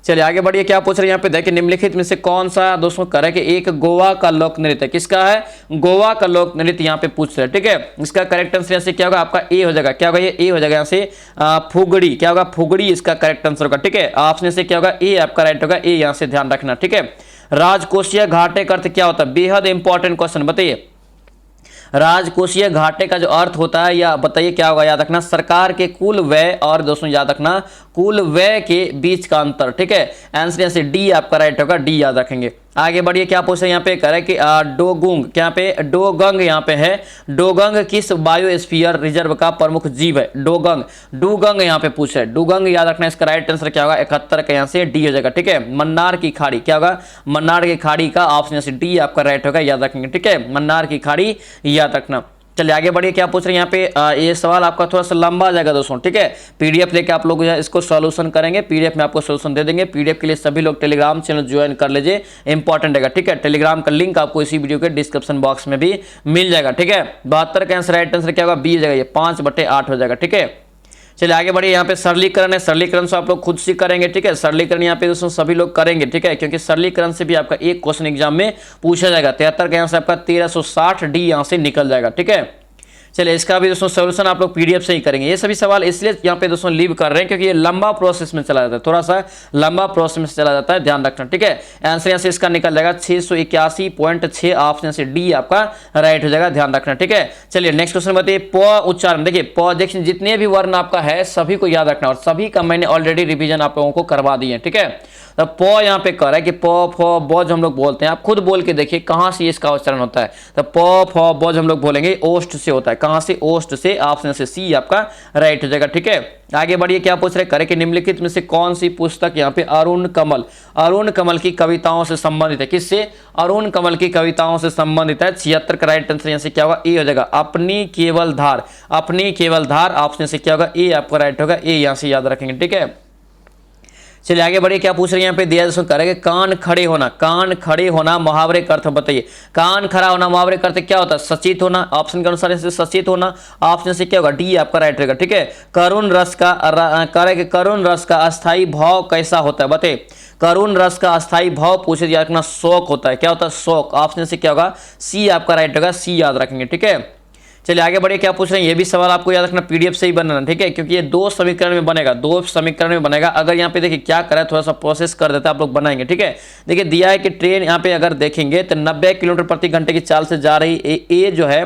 चलिए आगे बढ़िए, क्या पूछ रहे हैं यहाँ पे देखिए, निम्नलिखित में से कौन सा दोस्तों करें कि एक गोवा का लोक नृत्य, किसका है गोवा का लोक नृत्य यहाँ पे पूछ रहे हैं, ठीक है। इसका करेक्ट आंसर यहाँ से क्या होगा आपका ए हो जाएगा, क्या होगा ये ए हो जाएगा यहाँ से फुगड़ी, क्या होगा फुगड़ी इसका करेक्ट आंसर होगा, ठीक है। ऑप्शन से क्या होगा ए आपका राइट होगा, ए यहाँ से ध्यान रखना, ठीक है। राजकोषीय घाटे का अर्थ क्या होता है, बेहद इंपॉर्टेंट क्वेश्चन, बताइए राजकोषीय घाटे का जो अर्थ होता है या बताइए क्या होगा, याद रखना सरकार के कुल व्यय और दोस्तों याद रखना कुल व्यय के बीच का अंतर, ठीक है। आंसर यहाँ से डी आपका राइट होगा, डी याद रखेंगे। आगे बढ़िए, क्या पूछ रहे हैं यहाँ पे करें कि डोगुंग, क्या पे डोगंग यहाँ पे है, डोगंग किस बायोस्फीयर रिजर्व का प्रमुख जीव है, डोगंग यहाँ पे पूछ रहे हैं, डोगंग याद रखना इसका राइट आंसर क्या होगा 71 का यहाँ से डी हो जाएगा, ठीक है। मन्नार की खाड़ी, क्या होगा मन्नार की खाड़ी का ऑप्शन यहाँ से डी आपका राइट होगा, याद रखेंगे, ठीक है। मन्नार की खाड़ी याद रखना। चलिए आगे बढ़िए, क्या पूछ रहे हैं यहाँ पे ये सवाल आपका थोड़ा सा लंबा आ जाएगा दोस्तों, ठीक है। पीडीएफ लेके आप लोग इसको सॉल्यूशन करेंगे, पीडीएफ में आपको सॉल्यूशन दे देंगे। पीडीएफ के लिए सभी लोग टेलीग्राम चैनल ज्वाइन कर लीजिए, इंपॉर्टेंट रहेगा, ठीक है। टेलीग्राम का लिंक आपको इसी वीडियो के डिस्क्रिप्शन बॉक्स में भी मिल जाएगा, ठीक है। 72 का आंसर राइट आंसर क्या होगा बी हो जाएगा, ये 5/8 हो जाएगा, ठीक है। चलिए आगे बढ़िए, यहाँ पे सरलीकरण है, सरलीकरण से आप लोग खुद से करेंगे, ठीक है। सरलीकरण यहाँ पे दोस्तों सभी लोग करेंगे, ठीक है, क्योंकि सरलीकरण से भी आपका एक क्वेश्चन एग्जाम में पूछा जाएगा। 73 का यहाँ से आपका 1360 डी यहाँ से निकल जाएगा, ठीक है। चलिए इसका भी दोस्तों सॉल्यूशन आप लोग पीडीएफ से ही करेंगे। ये सभी सवाल इसलिए यहाँ पे दोस्तों लीव कर रहे हैं क्योंकि ये लंबा प्रोसेस में चला जाता है, थोड़ा सा लंबा प्रोसेस में चला जाता है, ध्यान रखना, ठीक है। आंसर यहाँ से इसका निकल जाएगा 681.6, ऑप्शन से डी आपका राइट हो जाएगा, ध्यान रखना, ठीक है। चलिए नेक्स्ट क्वेश्चन बताइए, प उच्चारण, देखिए प देखिए जितने भी वर्ण आपका है सभी को याद रखना, और सभी का मैंने ऑलरेडी रिविजन आप लोगों को करवा दी है, ठीक है। तो प यहाँ पे कह रहा है कि प फ ब जो हम लोग बोलते हैं, आप खुद बोल के देखिए कहाँ से इसका उच्चारण होता है। तो प फ ब जो हम लोग बोलेंगे ओष्ठ से होता है, कहाँ से ओष्ठ से, ऑप्शन से सी आपका राइट हो जाएगा, ठीक है। आगे बढ़िए, क्या पूछ रहे करें कि निम्नलिखित में से कौन सी पुस्तक यहाँ पे अरुण कमल की कविताओं से संबंधित है, किससे अरुण कमल की कविताओं से संबंधित है। 76 का राइट आंसर यहाँ से क्या होगा ए हो जाएगा, अपनी केवल धार, ऑप्शन से क्या होगा ए आपका राइट होगा, ए यहाँ से याद रखेंगे, ठीक है। चलिए आगे बढ़िए, क्या पूछ रहे हैं यहाँ पे दिया दोस्तों करेंगे कान खड़े होना मुहावरे का अर्थ बताइए। कान खड़ा होना मुहावरे का अर्थ क्या होता है, सचेत होना, ऑप्शन के अनुसार इसे सचेत होना, ऑप्शन से क्या होगा डी आपका राइट रहेगा, ठीक है। करुण रस का अस्थाई भाव कैसा होता है, बताइए करुण रस का अस्थाई भाव पूछे याद रखना शौक होता है, क्या होता है शौक, ऑप्शन से क्या होगा सी आपका राइट होगा, सी याद रखेंगे, ठीक है। चलिए आगे बढ़िए, क्या पूछ रहे हैं, ये भी सवाल आपको याद रखना पीडीएफ से ही बनाना, ठीक है, क्योंकि ये दो समीकरण में बनेगा, अगर यहाँ पे देखिए क्या करें थोड़ा सा प्रोसेस कर देते हैं, आप लोग बनाएंगे, ठीक है। देखिए दिया है कि ट्रेन यहाँ पे अगर देखेंगे तो 90 किलोमीटर प्रति घंटे की चाल से जा रही ए जो है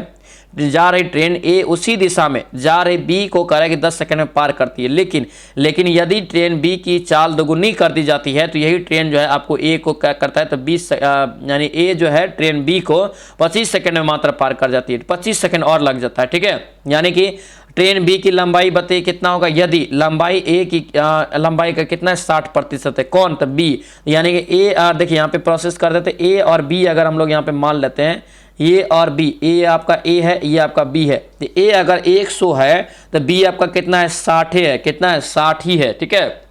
जा रही ट्रेन ए उसी दिशा में जा रही बी को कह रहा है कि 10 सेकंड में पार करती है, लेकिन यदि ट्रेन बी की चाल दोगुनी कर दी जाती है तो यही ट्रेन जो है आपको ए को क्या करता है, तो 20 यानी ए जो है ट्रेन बी को 25 सेकंड में मात्र पार कर जाती है, 25 सेकंड और लग जाता है। ठीक है, यानी कि ट्रेन बी की लंबाई बताइए कितना होगा, यदि लंबाई ए की लंबाई का कितना 60% है, कौन, तो बी, यानी कि ए देखिए यहाँ पे प्रोसेस कर देते ए और बी अगर हम लोग यहाँ पे मान लेते हैं ए और बी, ए आपका ए है, ये आपका बी है, तो ए अगर 100 है तो बी आपका कितना है 60 है, कितना है 60 ही है। ठीक है,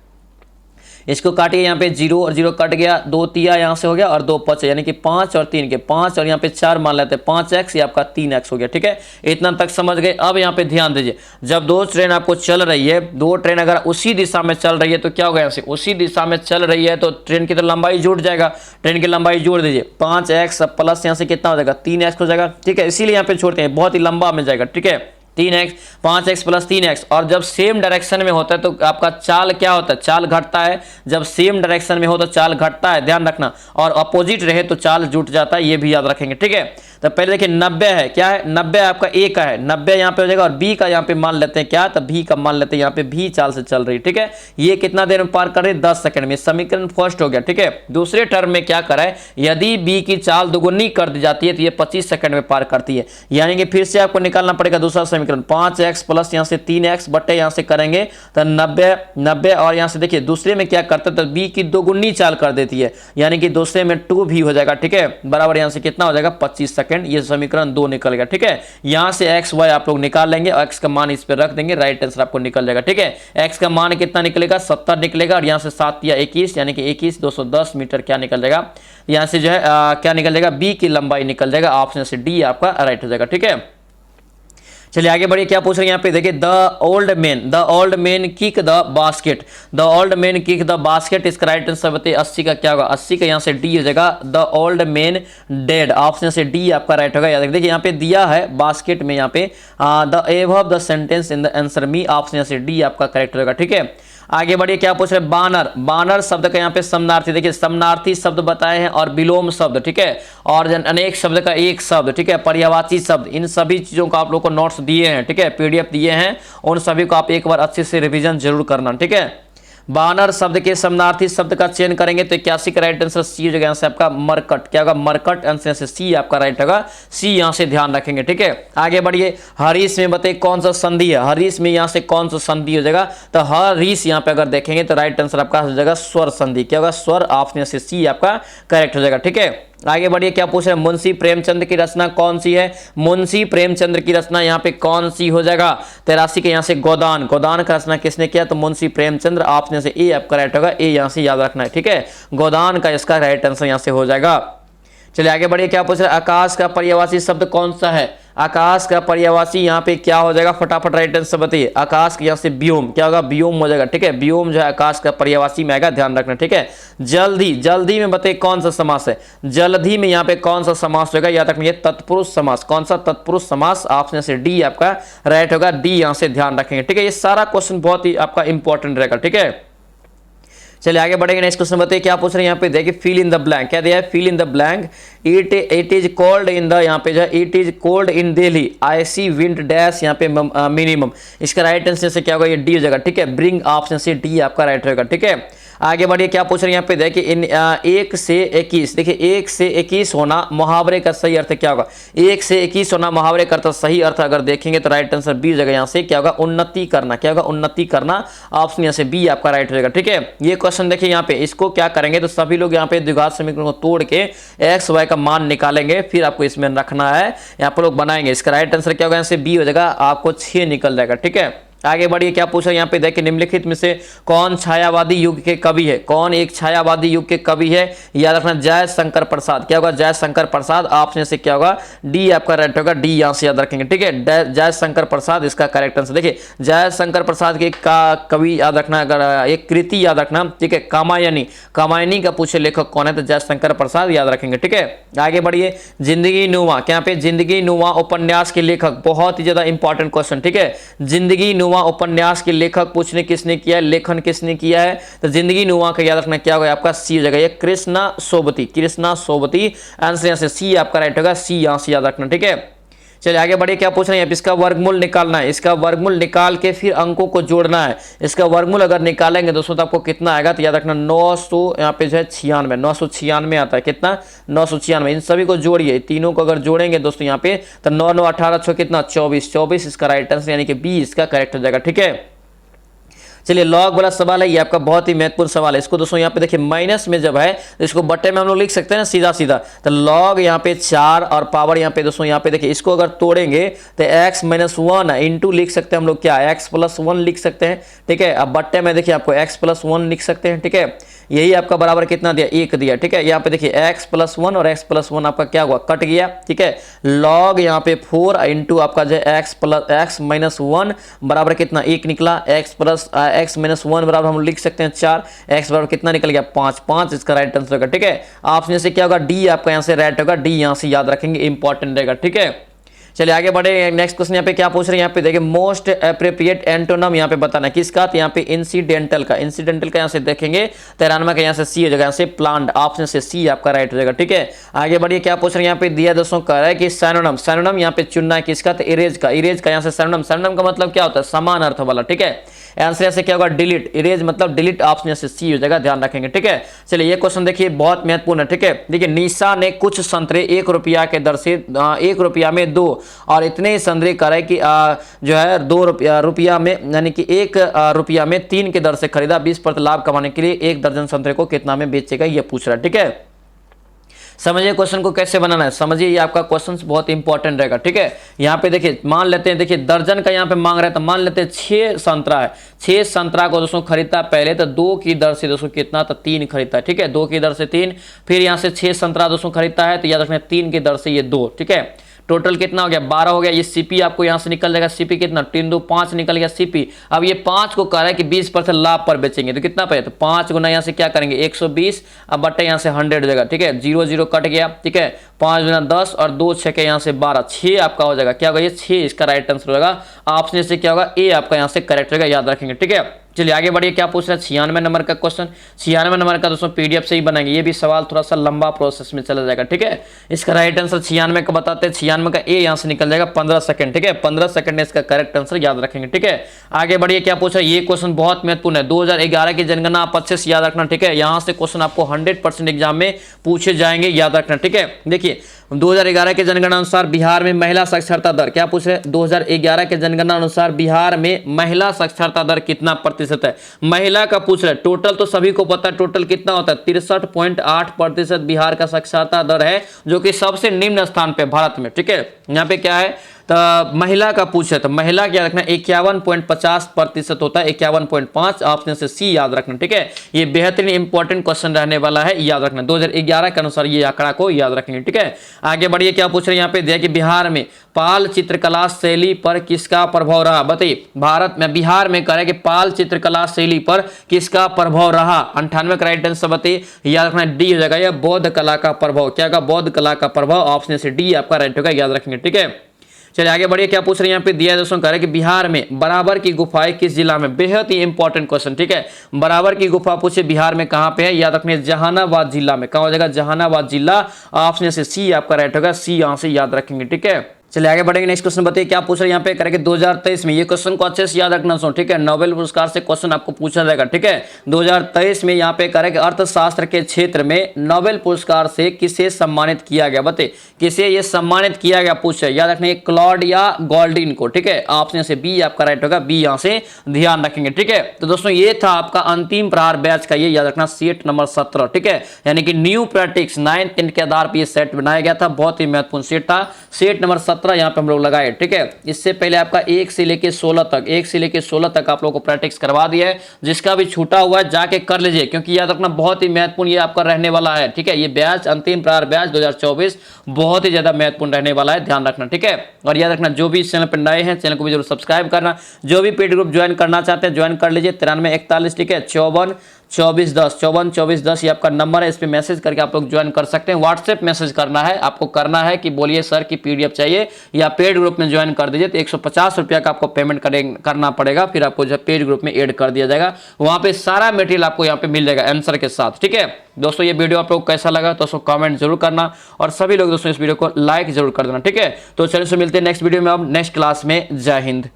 इसको काटिए, यहाँ पे 0 और 0 कट गया, 2 तिया यहाँ से हो गया और 2 5, यानी कि 5 और 3 के 5 और यहाँ पे 4 मान लेते हैं, 5x, ये आपका 3x हो गया। ठीक है, इतना तक समझ गए। अब यहाँ पे ध्यान दीजिए, जब दो ट्रेन आपको चल रही है, दो ट्रेन अगर उसी दिशा में चल रही है तो क्या होगा, यहाँ से उसी दिशा में चल रही है तो ट्रेन की तो लंबाई जुड़ जाएगा, ट्रेन की लंबाई जोड़ दीजिए, 5x प्लस यहाँ से कितना हो जाएगा 3x हो जाएगा। ठीक है, इसीलिए यहाँ पे छोड़ते हैं, बहुत ही लंबा में जाएगा। ठीक है, 3x 5x प्लस 3x, और जब सेम डायरेक्शन में होता है तो आपका चाल क्या होता है, चाल घटता है। जब सेम डायरेक्शन में हो तो चाल घटता है, ध्यान रखना, और अपोजिट रहे तो चाल जुट जाता है, ये भी याद रखेंगे। ठीक है, तो पहले देखिए 90 है, क्या है 90 आपका ए का है, 90 यहाँ पे हो जाएगा, और बी का यहाँ पे मान लेते हैं क्या, तो बी का मान लेते हैं यहाँ पे भी चाल से चल रही है। ठीक है, ये कितना देर में पार कर रही है, 10 सेकंड में। समीकरण फर्स्ट हो गया। ठीक है, दूसरे टर्म में क्या करा है, यदि बी की चाल दोगुनी कर दी जाती है तो ये 25 सेकंड में पार करती है, यानी कि फिर से आपको निकालना पड़ेगा दूसरा समीकरण, 5x प्लस यहाँ से 3x बटे यहाँ से करेंगे तो 90, और यहाँ से देखिए दूसरे में क्या करता है, तो बी की दोगुनी चाल कर देती है, यानी कि दूसरे में 2 भी हो जाएगा। ठीक है, बराबर यहाँ से कितना हो जाएगा 25 सेकंड, ये समीकरण 2 निकल गया। ठीक है, यहां से x y आप लोग निकाल लेंगे और x का मान इस पे रख देंगे, राइट आंसर आपको निकल जाएगा। ठीक है, x का मान कितना निकलेगा 70 निकलेगा, और यहां से 7 या 21 यानी कि 21 210 मीटर क्या निकल जाएगा, यहां से जो है क्या निकल जाएगा, b की लंबाई निकल जाएगा, ऑप्शन से डी आपका राइट हो जाएगा। ठीक है, चलिए आगे बढ़िए, क्या पूछ रहे हैं यहाँ पे देखिए, the old man kick the basket, इसका राइट आंसर बताइए 80 का क्या होगा, 80 का यहाँ से डी हो जाएगा, the old man dead, option से डी आपका राइट होगा। याद देखिए यहाँ पे दिया है बास्केट में, यहाँ पे the above the sentence in the answer me, option से डी आपका करेक्ट होगा। ठीक है, आगे बढ़िए, क्या पूछ रहे हैं, बानर शब्द का यहाँ पे समनार्थी, देखिए समनार्थी शब्द बताए हैं और विलोम शब्द, ठीक है, और अनेक शब्द का एक शब्द, ठीक है, पर्यायवाची शब्द, इन सभी चीजों को आप लोग को नोट्स दिए हैं। ठीक है, पीडीएफ दिए हैं, उन सभी को आप एक बार अच्छे से रिवीजन जरूर करना। ठीक है, बानर शब्द के समनार्थी शब्द का चयन करेंगे तो 81 का राइट आंसर सी हो जाएगा, यहाँ से आपका मरकट, क्या होगा मरकट, आंसर से सी आपका राइट होगा, सी यहाँ से ध्यान रखेंगे। ठीक है, आगे बढ़िए, हरीश में बताइए कौन सा संधि है, हरीश में यहाँ से कौन सा संधि हो जाएगा, तो हरीश यहाँ पे अगर देखेंगे तो राइट आंसर आपका हो जाएगा स्वर संधि, क्या होगा स्वर, ऑप्शन से सी आपका करेक्ट हो जाएगा। ठीक है, आगे बढ़िए, क्या पूछ रहे हैं, मुंशी प्रेमचंद की रचना कौन सी है, मुंशी प्रेमचंद की रचना यहाँ पे कौन सी हो जाएगा, 83 के यहाँ से गोदान का रचना किसने किया, तो मुंशी प्रेमचंद, ऑप्शन से ए आपका राइट होगा, ए यहाँ से याद रखना है। ठीक है, गोदान का इसका राइट आंसर यहाँ से हो जाएगा। चलिए आगे बढ़िए, क्या पूछ रहे हैं, आकाश का पर्यायवाची शब्द कौन सा है, आकाश का पर्यायवाची यहाँ पे क्या हो जाएगा, फटाफट राइट आंसर बताइए, आकाश के यहाँ से व्योम, क्या होगा व्योम हो जाएगा। ठीक है, व्योम जो है आकाश का पर्यायवाची में आएगा, ध्यान रखना। ठीक है, जल्दी में बताइए कौन सा समास है, जल्दी में यहाँ पे कौन सा समास होगा, याद रखिए तत्पुरुष समास, कौन सा तत्पुरुष समास, ऑप्शन से डी आपका राइट होगा, डी यहाँ से ध्यान रखेंगे। ठीक है, ये सारा क्वेश्चन बहुत ही आपका इंपॉर्टेंट रहेगा। ठीक है, चलिए आगे बढ़ेंगे, नेक्स्ट क्वेश्चन बताइए, क्या पूछ रहे हैं यहाँ पे देखिए, फिल इन द ब्लैंक, क्या दिया है, fill in the blank, it is cold in the, यहाँ पे जो it is cold in Delhi, I see wind dash, यहाँ पे मिनिमम, इसका राइट आंसर से क्या होगा, ये डी हो जाएगा। ठीक है, ब्रिंग, ऑप्शन से डी आपका राइट होगा। ठीक है, आगे बढ़िए, क्या पूछ रहे हैं यहाँ पे देखिए, इन 1 से 21, देखिए 1 से 21 होना मुहावरे का सही अर्थ क्या होगा, 1 से 21 होना मुहावरे का सही अर्थ अगर देखेंगे तो राइट आंसर बी हो जाएगा, यहाँ से क्या होगा उन्नति करना, क्या होगा उन्नति करना, ऑप्शन यहाँ से बी आपका राइट हो जाएगा। ठीक है, ये क्वेश्चन देखिए यहाँ पे, इसको क्या करेंगे तो सभी लोग यहाँ पे द्विघात समीकरण को तोड़ के एक्स वाई का मान निकालेंगे, फिर आपको इसमें रखना है, यहाँ पर लोग बनाएंगे, इसका राइट आंसर क्या होगा, यहाँ से बी हो जाएगा, आपको 6 निकल जाएगा। ठीक है, आगे बढ़िए, क्या पूछा यहाँ पे देखिए, निम्नलिखित में से कौन छायावादी युग के कवि है, कौन एक छायावादी युग के कवि है, याद रखना जयशंकर प्रसाद, क्या होगा जयशंकर प्रसाद, ऑप्शन से क्या होगा डी आपका राइट होगा, डी यहाँ से याद रखेंगे। ठीक है, जयशंकर प्रसाद इसका करेक्ट आंसर। देखिए जयशंकर प्रसाद के कवि याद रखना, अगर एक कृति याद रखना, ठीक है, कामायनी का पूछे लेखक कौन है, तो जयशंकर प्रसाद याद रखेंगे। ठीक है, आगे बढ़िए, जिंदगी नुमा, क्या पे जिंदगी नुमा उपन्यास के लेखक, बहुत ही ज्यादा इंपॉर्टेंट क्वेश्चन। ठीक है, जिंदगी नुमा उपन्यास के लेखक पूछने किसने किया है, लेखन किसने किया है, तो जिंदगी नुमा का याद रखना क्या होगा आपका सी हो जाएगा, ये कृष्णा सोबती, आंसर यहाँ से सी आपका राइट होगा, सी यहाँ से याद रखना। ठीक है, चलिए आगे बढ़िए, क्या पूछ रहे हैं, इसका वर्गमूल निकालना है। इसका वर्गमूल निकाल के फिर अंकों को जोड़ना है। इसका वर्गमूल अगर निकालेंगे दोस्तों तो आपको कितना आएगा, तो याद रखना 900 यहाँ पे जो है 96, 996 आता है। कितना, 996। इन सभी को जोड़िए, तीनों को अगर जोड़ेंगे दोस्तों यहाँ पे तो 9 9 18 6 कितना 24, 24 इसका राइट आंसर यानी कि बी इसका करेक्ट हो जाएगा। ठीक है, चलिए लॉग वाला सवाल है, ये आपका बहुत ही महत्वपूर्ण सवाल है। इसको दोस्तों यहाँ पे देखिए माइनस में जब है तो इसको बट्टे में हम लोग लिख सकते हैं ना सीधा सीधा, तो लॉग यहाँ पे 4 और पावर यहाँ पे दोस्तों यहाँ पे देखिए इसको अगर तोड़ेंगे तो x - 1 इंटू लिख सकते हैं हम लोग क्या, x + 1 लिख सकते हैं। ठीक है, अब बट्टे में देखिए आपको x + 1 लिख सकते हैं। ठीक है, यही आपका बराबर कितना दिया, 1 दिया। ठीक है, यहाँ पे देखिए x + 1 और x + 1 आपका क्या हुआ, कट गया। ठीक है, लॉग यहाँ पे 4 इंटू आपका जो है x - 1 बराबर कितना 1 निकला, x - 1 बराबर हम लिख सकते हैं 4, x बराबर कितना निकल गया 5, 5 इसका राइट आंसर होगा। ठीक है, ऑप्शन से क्या होगा, डी आपका यहाँ से राइट होगा, डी यहाँ से याद रखेंगे, इंपॉर्टेंट रहेगा। ठीक है, चलिए आगे बढ़े। नेक्स्ट क्वेश्चन यहाँ पे क्या पूछ रहे हैं, यहाँ पे देखिए मोस्ट एप्रोप्रिएट एंटोनम यहाँ पे बताना है किसका, तो यहाँ पे इंसिडेंटल का, इंसिडेंटल का यहाँ से देखेंगे 93 का यहाँ से सी हो जाएगा, यहाँ से प्लांट, ऑप्शन से सी आपका राइट हो जाएगा। ठीक है, आगे बढ़िए, क्या पूछ रहे हैं यहाँ पे दिया दोस्तों, कह रहा है कि सैनोनम, सैनोनम यहाँ पे चुनना है किसका, तो इरेज का, इरेज का यहाँ से सैनोनम, सैनोनम का मतलब क्या होता है, समान अर्थ वाला। ठीक है, आंसर से क्या होगा, डिलीट, इरेज मतलब डिलीट, ऑप्शन से सी हो जाएगा, ध्यान रखेंगे। ठीक है, चलिए ये क्वेश्चन देखिए बहुत महत्वपूर्ण है। ठीक है, देखिए निशा ने कुछ संतरे 1 रुपया के दर से 1 रुपया में 2 और इतने संतरे कर है कि जो है 2 रुपया में यानी कि 1 रुपया में 3 के दर से खरीदा, 20% लाभ कमाने के लिए 1 दर्जन संतरे को कितना में बेचेगा, ये पूछ रहा है। ठीक है, समझिए क्वेश्चन को कैसे बनाना है, समझिए ये आपका क्वेश्चन बहुत इंपॉर्टेंट रहेगा। ठीक है, यहाँ पे देखिए मान लेते हैं, देखिए दर्जन का यहाँ पे मांग रहा है, तो मान लेते हैं 6 संतरा है, 6 संतरा को दोस्तों खरीदता पहले तो 2 की दर से दोस्तों कितना, तो 3 खरीदता है। ठीक है, 2 की दर से 3, फिर यहाँ से 6 संतरा दोस्तों खरीदता है, तो याद रखना 3 की दर से ये 2। ठीक है, टोटल कितना हो गया, 12 हो गया। ये सीपी आपको यहाँ से निकल जाएगा, सीपी कितना 3 2 5 निकल गया सीपी। अब ये 5 को कह रहा है कि 20% लाभ पर बेचेंगे, तो कितना पे, तो 5 गुना यहाँ से क्या करेंगे 120, अब बट्टे यहाँ से 100 हो जाएगा। ठीक है, 0 0 कट गया। ठीक है, 5 गुना 10 और 2 6 के यहाँ से 12, 6 आपका हो जाएगा, क्या होगा ये 6 इसका राइट आंसर होगा, ऑप्शन से क्या होगा, ए आपका यहाँ से करेक्ट रहेगा, याद रखेंगे। ठीक है, चलिए आगे बढ़िए, क्या पूछ रहा है 96 नंबर का क्वेश्चन, 96 नंबर का दोस्तों पीडीएफ से ही बनाएंगे, ये भी सवाल थोड़ा सा लंबा प्रोसेस में चला जाएगा। ठीक है, इसका राइट आंसर 96 का बताते हैं, 96 का ए यहाँ से निकल जाएगा 15 सेकंड। ठीक है, 15 सेकंड इसका करेक्ट आंसर, याद रखेंगे। ठीक है, आगे बढ़िए, क्या पूछा, ये क्वेश्चन बहुत महत्वपूर्ण है, 2011 की जनगणना आप अच्छे से याद रखना। ठीक है, यहाँ से क्वेश्चन आपको 100% एग्जाम में पूछे जाएंगे, याद रखना। ठीक है, देखिए 2011 के जनगणना अनुसार बिहार में महिला साक्षरता दर, क्या पूछ रहे हैं, 2011 के जनगणना अनुसार बिहार में महिला साक्षरता दर कितना प्रतिशत है, महिला का पूछ रहे हैं। टोटल तो सभी को पता है, टोटल कितना होता है 63.8% बिहार का साक्षरता दर है, जो कि सबसे निम्न स्थान पे भारत में। ठीक है, यहाँ पे क्या है, तो महिला का पूछे तो महिला क्या रखना 51.50% होता है, 51.5, ऑप्शन से सी याद रखना। ठीक है, ये बेहतरीन इंपॉर्टेंट क्वेश्चन रहने वाला है, याद रखना, 2011 के अनुसार ये आंकड़ा को याद रखेंगे। ठीक है, आगे बढ़िए, क्या पूछ रहे हैं यहाँ पे दिया कि बिहार में पाल चित्रकला शैली पर किसका प्रभाव रहा, बताइए भारत में बिहार में कह रहे कि पाल चित्रकला शैली पर किसका प्रभाव रहा, 98 का राइट आंसर बताइए, याद रखना डी हो जाएगा, यह बौद्ध कला का प्रभाव, क्या होगा बौद्ध कला का प्रभाव, ऑप्शन से डी आपका राइट होगा, याद रखेंगे। ठीक है, चलिए आगे बढ़िए, क्या पूछ रहे हैं यहाँ पे दिया दोस्तों, कह रहे हैं कि बिहार में बराबर की गुफाएं किस जिला में, बेहद ही इंपॉर्टेंट क्वेश्चन। ठीक है, बराबर की गुफा पूछे बिहार में कहां पे है, याद रखने जहानाबाद जिला में, कहां हो जाएगा जहानाबाद जिला, ऑप्शन से सी आपका राइट होगा, सी यहां से याद रखेंगे। ठीक है, चलिए आगे बढ़ेंगे, नेक्स्ट क्वेश्चन बताइए, क्या पूछ रहे हैं यहाँ पे, करेंगे 2023 में, ये क्वेश्चन को अच्छे से याद रखना सुनो। ठीक है, नोबेल पुरस्कार से क्वेश्चन आपको पूछा जाएगा। ठीक है, 2023 में यहाँ पे करेंगे अर्थशास्त्र के क्षेत्र में नोबेल पुरस्कार से किसे सम्मानित किया गया, बताइए किसे ये सम्मानित किया गया, पूछे, याद रखना क्लॉडिया गोल्डिन को। ठीक है, ऑप्शन से बी आपका राइट होगा, बी यहाँ से ध्यान रखेंगे। ठीक है, तो दोस्तों ये था आपका अंतिम प्रहार बैच का, ये याद रखना सेट नंबर 17। ठीक है, यानी कि न्यू प्रैक्टिस 9th 10th के आधार पर ये सेट बनाया गया था, बहुत ही महत्वपूर्ण सेट था, सेट नंबर 17 यहाँ पे हम लोग लगाए। ठीक है, इससे पहले आपका 1 से लेके 16 तक, 1 से लेके 16 तक आप लोगों को प्रैक्टिस करवा दिया है, जिसका भी छूटा हुआ है जाके कर लीजिए, क्योंकि याद रखना बहुत ही महत्वपूर्ण ये आपका रहने वाला है। ठीक है, ये बैच अंतिम प्रहार बैच 2024 बहुत ही ज्यादा महत्वपूर्ण रहने वाला है, ध्यान रखना। ठीक है, और याद रखना जो भी इस चैनल पर नए हैं चैनल को भी जरूर सब्सक्राइब करना, जो भी पेड ग्रुप ज्वाइन करना चाहते हैं ज्वाइन कर लीजिए, 93 41, ठीक है 54 5410 542410 ये आपका नंबर है। इस पे मैसेज करके आप लोग ज्वाइन कर सकते हैं। व्हाट्सएप मैसेज करना है आपको, करना है कि बोलिए सर की पीडीएफ चाहिए या पेड ग्रुप में ज्वाइन कर दीजिए। तो 150 रुपया का आपको पेमेंट करना पड़ेगा, फिर आपको जो पेड ग्रुप में ऐड कर दिया जाएगा। वहां पे सारा मटेरियल आपको यहाँ पे मिल जाएगा आंसर के साथ। ठीक है दोस्तों, ये वीडियो आप लोग कैसा लगा दोस्तों कमेंट जरूर करना, और सभी लोग दोस्तों इस वीडियो को लाइक जरूर कर देना। ठीक है, तो चलिए से मिलते हैं नेक्स्ट वीडियो में, अब नेक्स्ट क्लास में। जय हिंद।